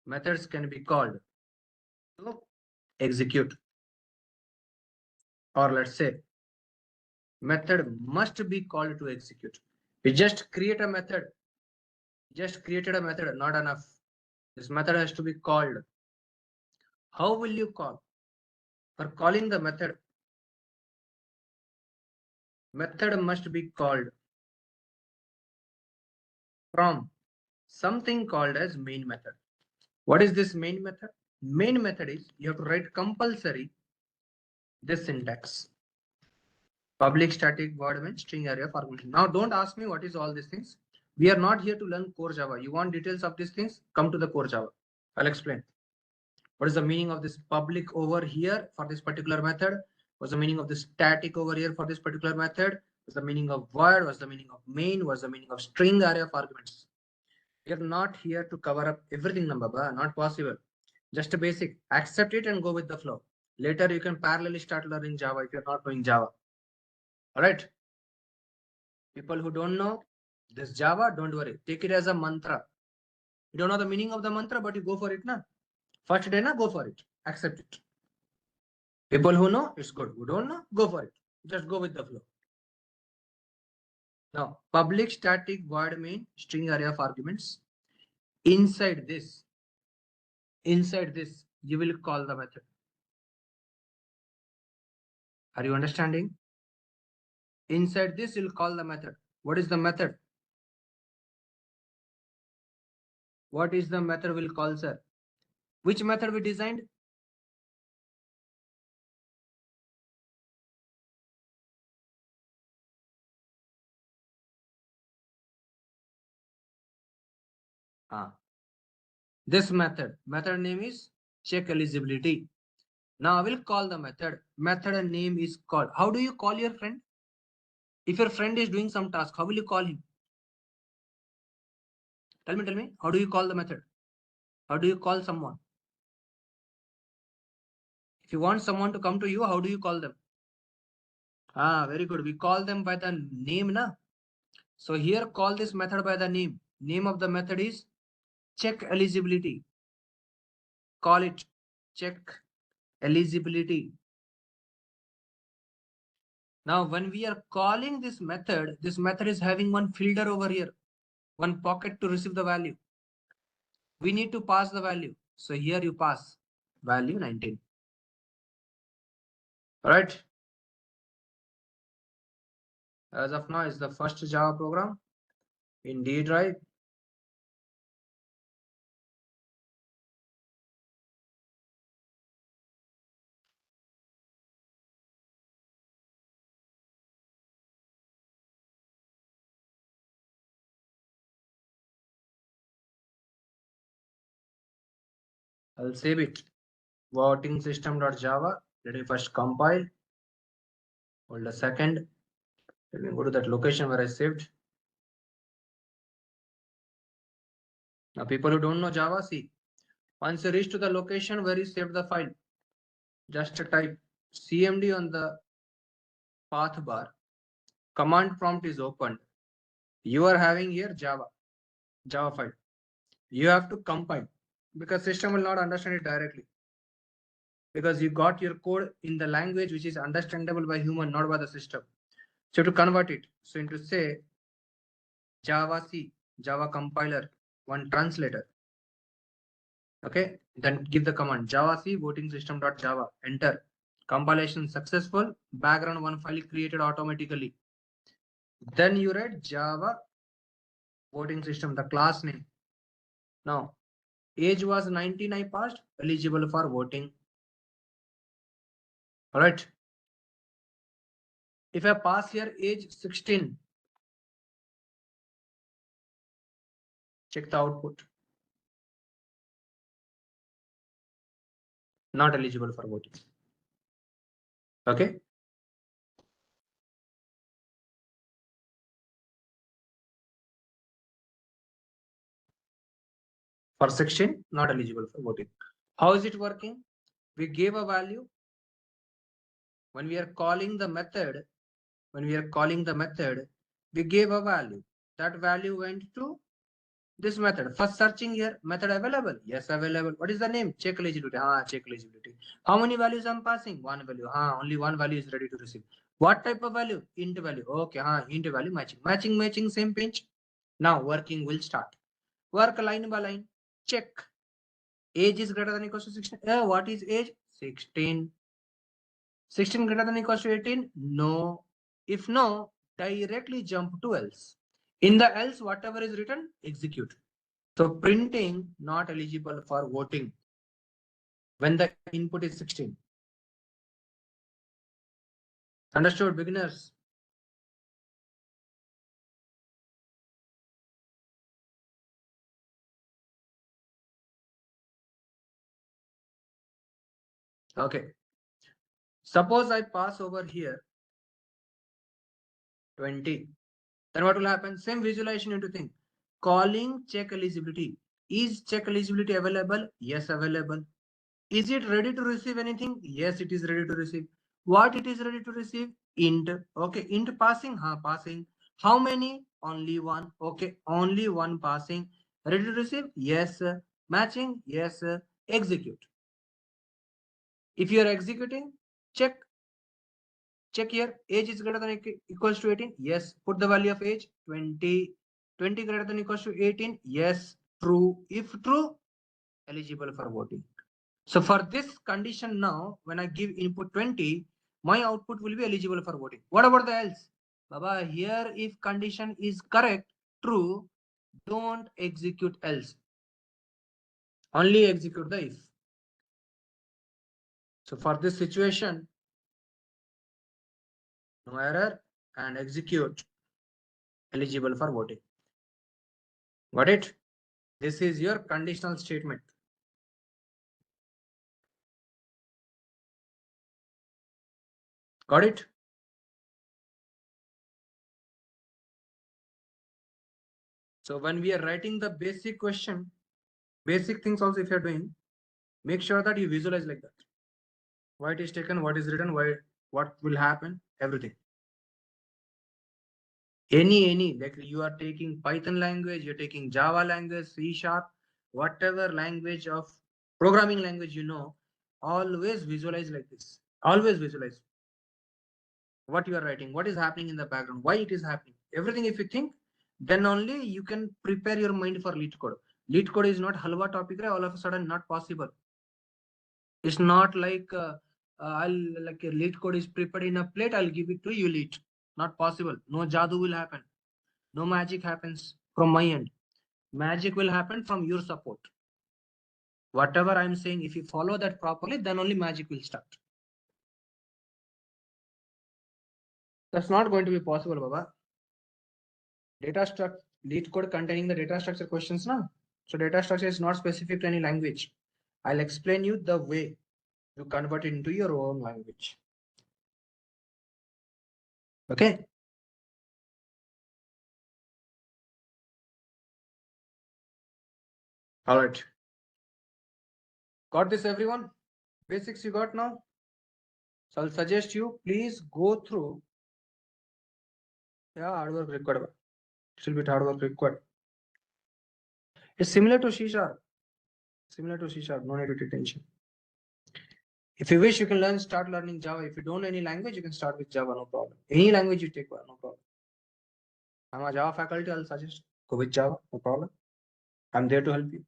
methods can be called to execute, or let's say method must be called to execute. We just create a method, just created a method, not enough. This method has to be called. How will you call? For calling the method, method must be called from something called as main method. What is this main method? Main method is you have to write compulsory this syntax. Public static void main string array of argument. Now don't ask me what is all these things. We are not here to learn core Java. You want details of these things? Come to the core Java. I'll explain. What is the meaning of this public over here for this particular method? What's the meaning of this static over here for this particular method? What's the meaning of void? What's the meaning of main? What's the meaning of string array of arguments? We are not here to cover up everything, Baba. Not possible. Just a basic. Accept it and go with the flow. Later, you can parallelly start learning Java if you're not knowing Java. All right. People who don't know this Java, don't worry. Take it as a mantra. You don't know the meaning of the mantra, but you go for it, na? First day, na, go for it. Accept it. People who know, it's good. Who don't know, go for it. Just go with the flow. Now, public static void main string array of arguments. Inside this, you will call the method. Are you understanding? Inside this, you'll call the method. What is the method? What is the method we'll call, sir? Which method we designed? This method name is check eligibility. Now I will call the method. Method name is called. How do you call your friend? If your friend is doing some task, how will you call him? Tell me. How do you call the method? How do you call someone? If you want someone to come to you, how do you call them? Very good. We call them by the name, na? So here call this method by the name. Name of the method is check eligibility. Call it check eligibility. Now, when we are calling this method is having one filter over here, one pocket to receive the value. We need to pass the value. So here you pass value 19. All right. As of now, it's the first Java program. Indeed, right? I'll save it. Voting system.java. Let me first compile. Hold a second. Let me go to that location where I saved. Now, people who don't know Java, see. Once you reach to the location where you saved the file, just type cmd on the path bar. Command prompt is opened. You are having here Java file. You have to compile because system will not understand it directly. Because you got your code in the language which is understandable by human, not by the system. So to convert it, so into say Java C, Java compiler, one translator. Okay, then give the command Java C voting system.java. Enter. Compilation successful. Background one file created automatically. Then you write Java voting system, the class name. Now, age was 19, I passed, eligible for voting. All right. If I pass here age 16, check the output. Not eligible for voting. Okay. For 16, not eligible for voting. How is it working? We gave a value. When we are calling the method, we gave a value. That value went to This method. First searching here, method available. Yes, available. What is the name? Check eligibility. Check eligibility. How many values I'm passing? One value. Only one value is ready to receive. What type of value? Int value. Okay, int value matching. Matching, same pinch. Now working will start. Work line by line. Check. Age is greater than equals to 16. What is age? 16. 16 greater than equals to 18? No. If no, directly jump to else. In the else, whatever is written, execute. So printing not eligible for voting when the input is 16. Understood, beginners? Okay. Suppose I pass over here 20. Then what will happen? Same visualization you need to think. Calling check eligibility. Is check eligibility available? Yes, available. Is it ready to receive anything? Yes, it is ready to receive. What it is ready to receive? Int. Okay, int passing? Passing. How many? Only one. Okay, only one passing. Ready to receive? Yes. Matching? Yes. Execute. If you are executing, check. Check here. Age is greater than equals to 18. Yes. Put the value of age 20. 20 greater than equals to 18. Yes. True. If true, eligible for voting. So for this condition now, when I give input 20, my output will be eligible for voting. What about the else? Baba, here if condition is correct, true, don't execute else. Only execute the if. So for this situation, no error and execute eligible for voting. Got it? This is your conditional statement. Got it? So when we are writing the basic question, basic things also if you're doing, make sure that you visualize like that. Why it is taken, what is written, why, what will happen, everything. Any, like you are taking Python language, you're taking Java language, C#, whatever language of programming language you know, always visualize like this. Always visualize what you are writing, what is happening in the background, why it is happening. Everything if you think, then only you can prepare your mind for Leetcode. Leetcode is not halwa topic, all of a sudden not possible. It's not like I'll like a Leetcode is prepared in a plate, I'll give it to you, Leet. Not possible. No jadoo will happen. No magic happens from my end. Magic will happen from your support. Whatever I'm saying, if you follow that properly, then only magic will start. That's not going to be possible, Baba. Data structure, Leetcode containing the data structure questions now. So data structure is not specific to any language. I'll explain you the way you convert it into your own language. Okay. All right. Got this, everyone? Basics you got now? So I'll suggest you please go through. Yeah, hard work required. Little bit hard work required. It's similar to C#. Similar to C#. No need to take tension. If you wish, you can start learning Java. If you don't know any language, you can start with Java, no problem. Any language you take, no problem. I'm a Java faculty, I'll suggest go with Java, no problem. I'm there to help you.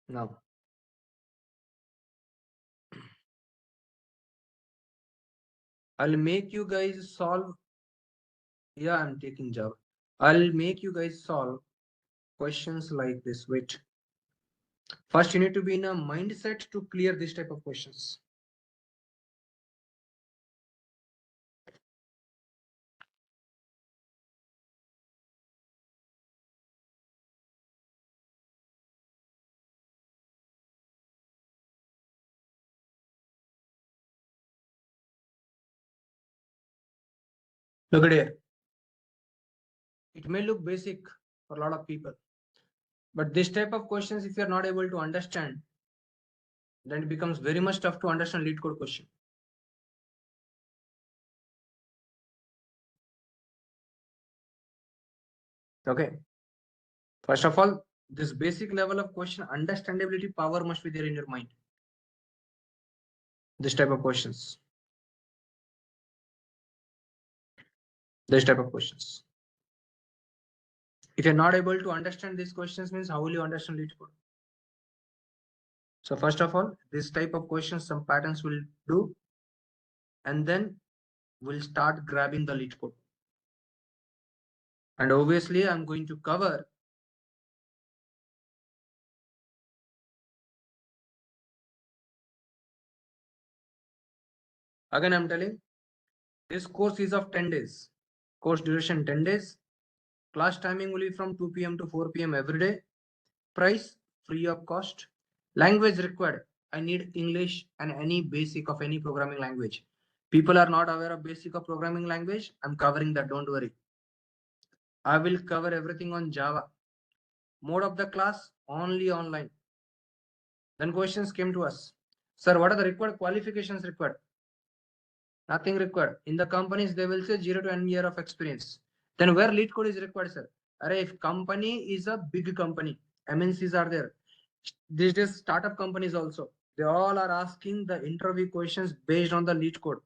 Now, I'll make you guys solve. Yeah, I'm taking Java. I'll make you guys solve questions like this. Wait. First, you need to be in a mindset to clear this type of questions. Look at here. It may look basic for a lot of people, but this type of questions, if you're not able to understand, then it becomes very much tough to understand lead code question. Okay. First of all, this basic level of question understandability power must be there in your mind. This type of questions. This type of questions. If you're not able to understand these questions, means how will you understand Leetcode? So first of all, this type of questions, some patterns will do, and then we'll start grabbing the Leetcode. And obviously, I'm going to cover again. I'm telling this course is of 10 days. Course duration 10 days. Class timing will be from 2 p.m. to 4 p.m. every day. Price free of cost. Language required. I need English and any basic of any programming language. People are not aware of basic of programming language. I'm covering that. Don't worry. I will cover everything on Java. Mode of the class only online. Then questions came to us. Sir, what are the required qualifications required? Nothing required. In the companies, they will say 0 to 1 year of experience. Then where Leetcode is required, sir? If company is a big company, MNCs are there. These days, startup companies also. They all are asking the interview questions based on the Leetcode.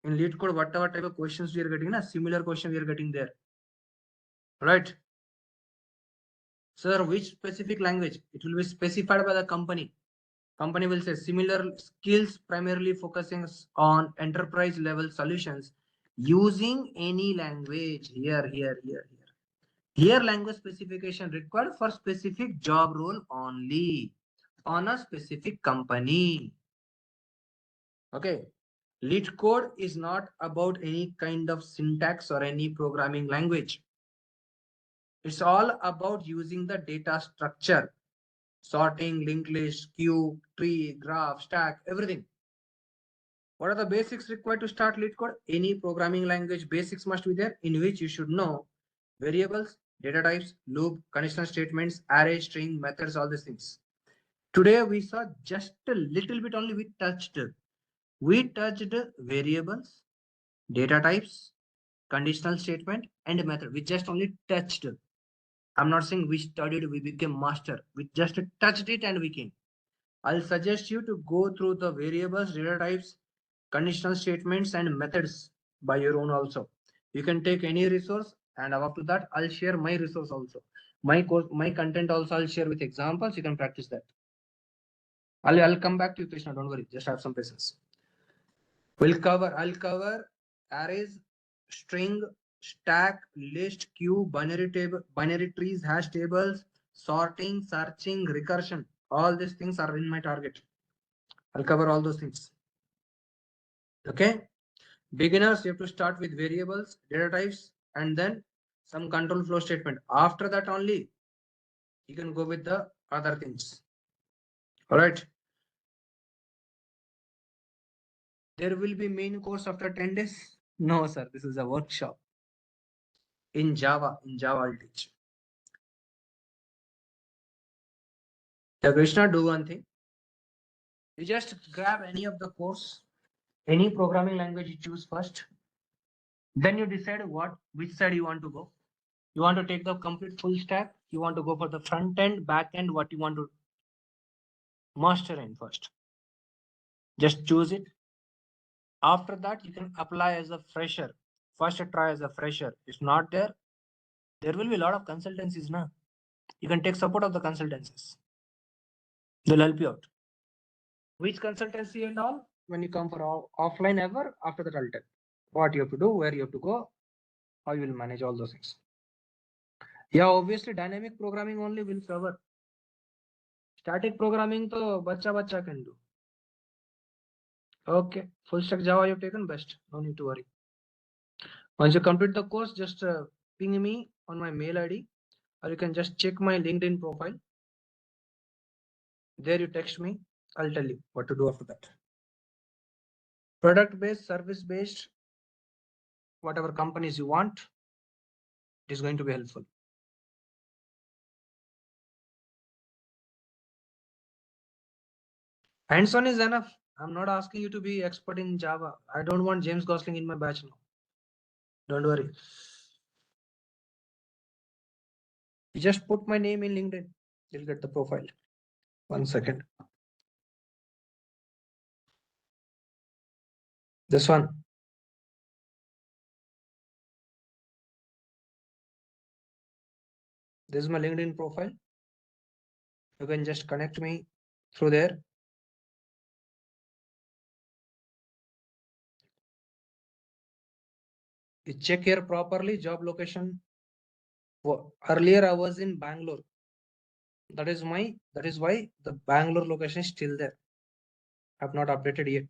In Leetcode, whatever type of questions we are getting, a similar question we are getting there. Right? Sir, which specific language? It will be specified by the company. Company will say similar skills primarily focusing on enterprise level solutions using any language here. Here language specification required for specific job role only on a specific company. Okay. Leetcode is not about any kind of syntax or any programming language. It's all about using the data structure, sorting, linked list, queue, tree, graph, stack, everything. What are the basics required to start Leetcode? Any programming language basics must be there, in which you should know variables, data types, loop, conditional statements, array, string, methods, all these things. Today we saw just a little bit only. We touched variables, data types, conditional statement, and method. We just only touched. I'm not saying we studied, we became master. We just touched it and we came. I'll suggest you to go through the variables, data types, conditional statements, and methods by your own also. You can take any resource, and after that, I'll share my resource also. My course, my content also I'll share with examples. You can practice that. I'll come back to you, Krishna. Don't worry. Just have some patience. I'll cover arrays, string, stack, list, queue, binary table, binary trees, hash tables, sorting, searching, recursion. All these things are in my target. I'll cover all those things. Okay. Beginners, you have to start with variables, data types, and then some control flow statement. After that only, you can go with the other things. All right. There will be main course after 10 days. No, sir. This is a workshop in Java. In Java, I'll teach. Yeah, Krishna, do one thing. You just grab any of the course, any programming language you choose first. Then you decide which side you want to go. You want to take the complete full stack. You want to go for the front end, back end, what you want to master in first. Just choose it. After that, you can apply as a fresher. First try as a fresher. If not there, there will be a lot of consultancies now. You can take support of the consultancies. They'll help you out. Which consultancy and all? When you come for offline ever, after that I'll tell what you have to do, where you have to go, how you will manage all those things. Yeah, obviously dynamic programming only will cover. Static programming to bacha can do. Okay, full stack Java you've taken, best. No need to worry. Once you complete the course, just ping me on my mail ID, or you can just check my LinkedIn profile. There you text me. I'll tell you what to do after that. Product based, service based, whatever companies you want, it is going to be helpful. Hands-on is enough. I'm not asking you to be expert in Java. I don't want James Gosling in my batch now. Don't worry. You just put my name in LinkedIn. You'll get the profile. 1 second. This one. This is my LinkedIn profile. You can just connect me through there. You check here properly, job location. Earlier I was in Bangalore. That is why the Bangalore location is still there. I have not updated yet.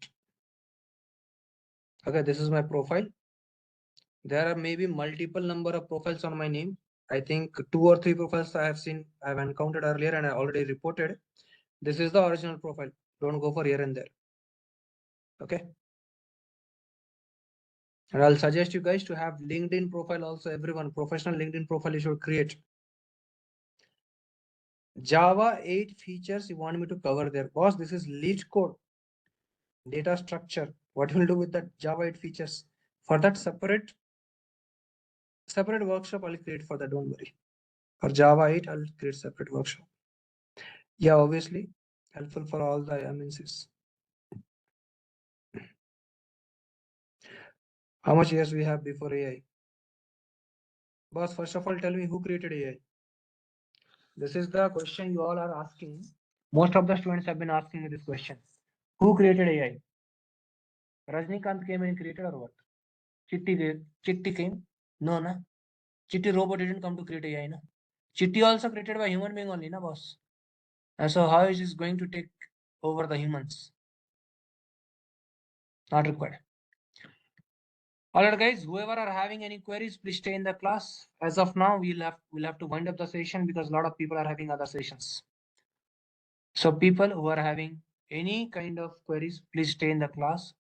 Okay, this is my profile. There are maybe multiple number of profiles on my name. I think 2 or 3 profiles I have encountered earlier and I already reported. This is the original profile. Don't go for here and there. Okay. And I'll suggest you guys to have LinkedIn profile also. Everyone, professional LinkedIn profile you should create. Java 8 features you want me to cover there. Boss, this is Leetcode. Data structure. What you will do with that Java 8 features? For that separate workshop I'll create for that. Don't worry. For Java 8, I'll create separate workshop. Yeah, obviously helpful for all the MNCs. How much years we have before AI? Boss, first of all, tell me who created AI? This is the question you all are asking. Most of the students have been asking me this question. Who created AI? Rajnikant came and created or what? Chitti came? No, na. Chitti robot didn't come to create AI, na. Chitti also created by human being only, na, boss. And so how is this going to take over the humans? Not required. All right, guys. Whoever are having any queries, please stay in the class. As of now, we'll have to wind up the session because a lot of people are having other sessions. So people who are having any kind of queries, please stay in the class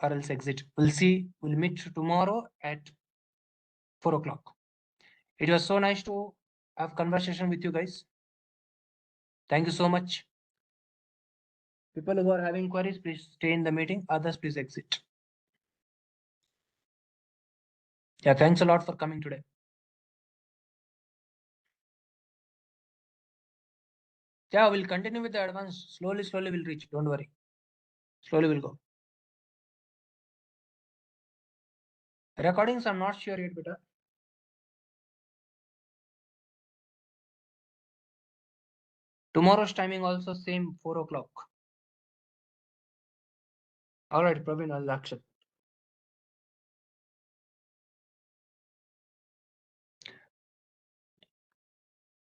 or else exit. We'll meet tomorrow at 4 o'clock. It was so nice to have conversation with you guys. Thank you so much. People who are having queries, please stay in the meeting. Others, please exit. Yeah, thanks a lot for coming today. Yeah, we'll continue with the advanced. Slowly we'll reach. Don't worry. Slowly we'll go. Recordings, I'm not sure yet, beta. Tomorrow's timing also same 4 o'clock. All right, Praveen, I'll accept.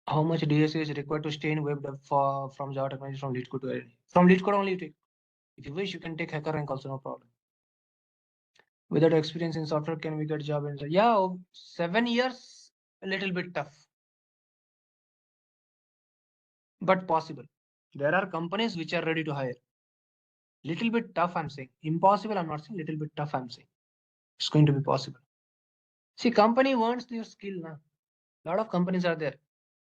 How much DSA is required to stay in web dev from Java technology from Leetcode to AI? From Leetcode only you take. If you wish, you can take hacker rank also, no problem. Without experience in software, can we get job? Yeah, 7 years, a little bit tough, but possible. There are companies which are ready to hire. Little bit tough, I'm saying. Impossible, I'm not saying. Little bit tough, I'm saying. It's going to be possible. See, company wants your skill now. A lot of companies are there.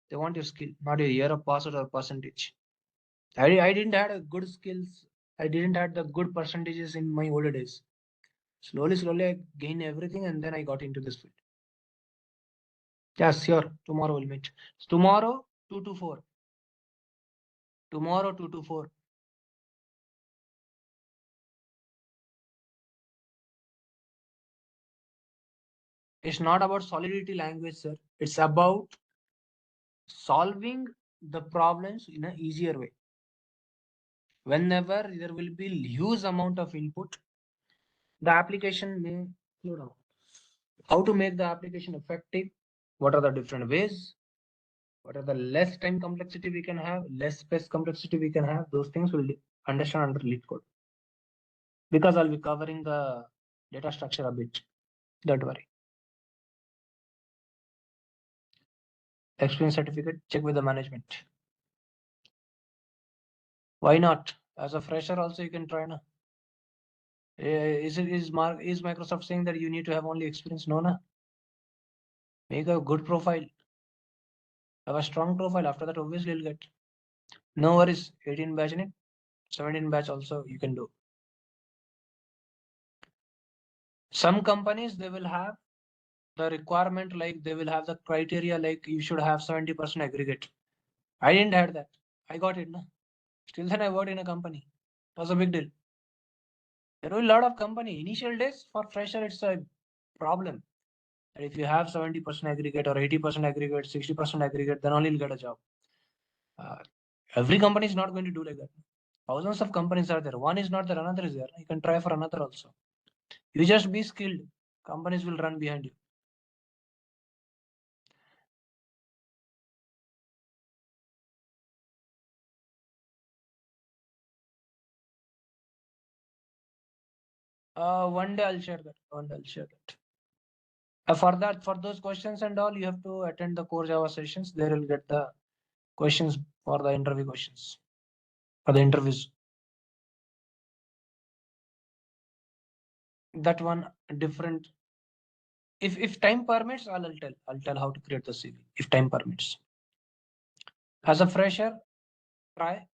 They want your skill, not your year of password or percentage. I didn't have a good skills. I didn't have the good percentages in my older days. Slowly, I gained everything and then I got into this field. Yes, sure. Tomorrow we'll meet. Tomorrow, 2 to 4. Tomorrow, 2 to 4. It's not about solidity language, sir. It's about solving the problems in an easier way. Whenever there will be huge amount of input, the application may slow down. How to make the application effective? What are the different ways? What are the less time complexity we can have, less space complexity we can have? Those things we'll understand under Leetcode. Because I'll be covering the data structure a bit. Don't worry. Experience certificate, check with the management. Why not? As a fresher also you can try now. Is Microsoft saying that you need to have only experience? No, na. Make a good profile. Have a strong profile. After that, obviously you'll get. No worries. 18 batch in it. 17 batch also you can do. Some companies they will have the requirement, like they will have the criteria, like you should have 70% aggregate. I didn't have that. I got it, no? Still then I worked in a company. It was a big deal. There were a lot of company. Initial days for fresher, it's a problem. And if you have 70% aggregate or 80% aggregate, 60% aggregate, then only you'll get a job. Every company is not going to do like that. Thousands of companies are there. One is not there, another is there. You can try for another also. You just be skilled. Companies will run behind you. One day I'll share that. One day I'll share that. For that, for those questions and all, you have to attend the core Java sessions. There you'll get the questions for the interview questions, for the interviews. That one different. If time permits, I'll tell how to create the CV. If time permits. As a fresher, try,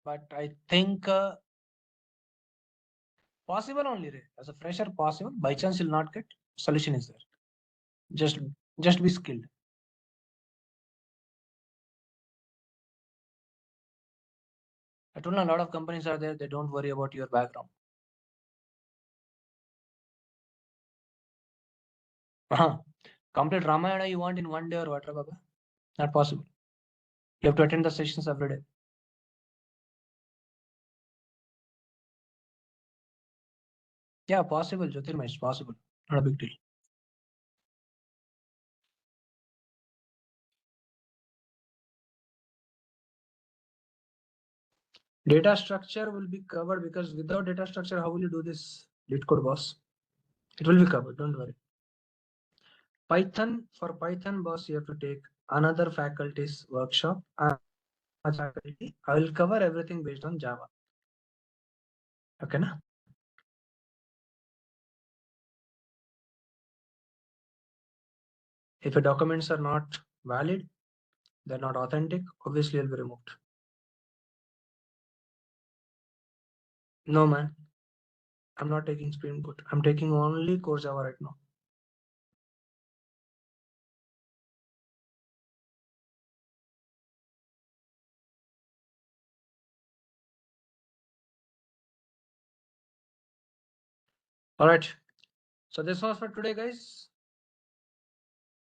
but I think possible only. As a fresher, possible. By chance, you'll not get. Solution is there. Just be skilled. I told you a lot of companies are there. They don't worry about your background. Complete Ramayana you want in one day or what, Baba? Not possible. You have to attend the sessions every day. Yeah, possible, Jyotirmay, it's possible. Not a big deal. Data structure will be covered because without data structure, how will you do this Leetcode boss? It will be covered, don't worry. Python, for Python boss, you have to take another faculty's workshop. Faculty, I will cover everything based on Java. Okay, na? If your documents are not valid, they're not authentic, obviously you'll be removed. No, man. I'm not taking Spring Boot. I'm taking only core Java right now. All right. So this was for today, guys.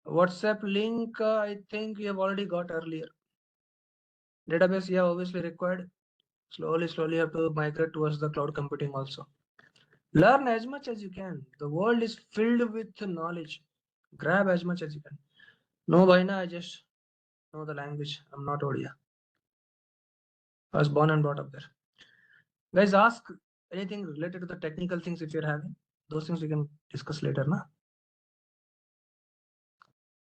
WhatsApp link, I think we have already got earlier. Database, yeah, obviously required. Slowly you have to migrate towards the cloud computing also. Learn as much as you can. The world is filled with knowledge. Grab as much as you can. No, Vaina, I just know the language. I'm not Odia. I was born and brought up there. Guys, ask anything related to the technical things if you're having. Those things we can discuss later, na?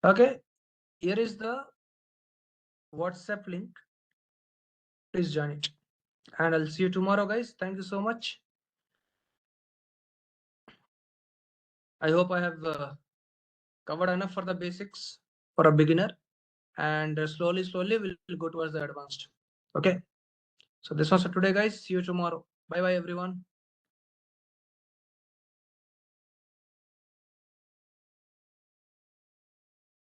Okay, here is the WhatsApp link. Please join it. And I'll see you tomorrow, guys. Thank you so much. I hope I have covered enough for the basics for a beginner. And slowly we'll go towards the advanced. Okay. So this was for today, guys. See you tomorrow. Bye bye, everyone.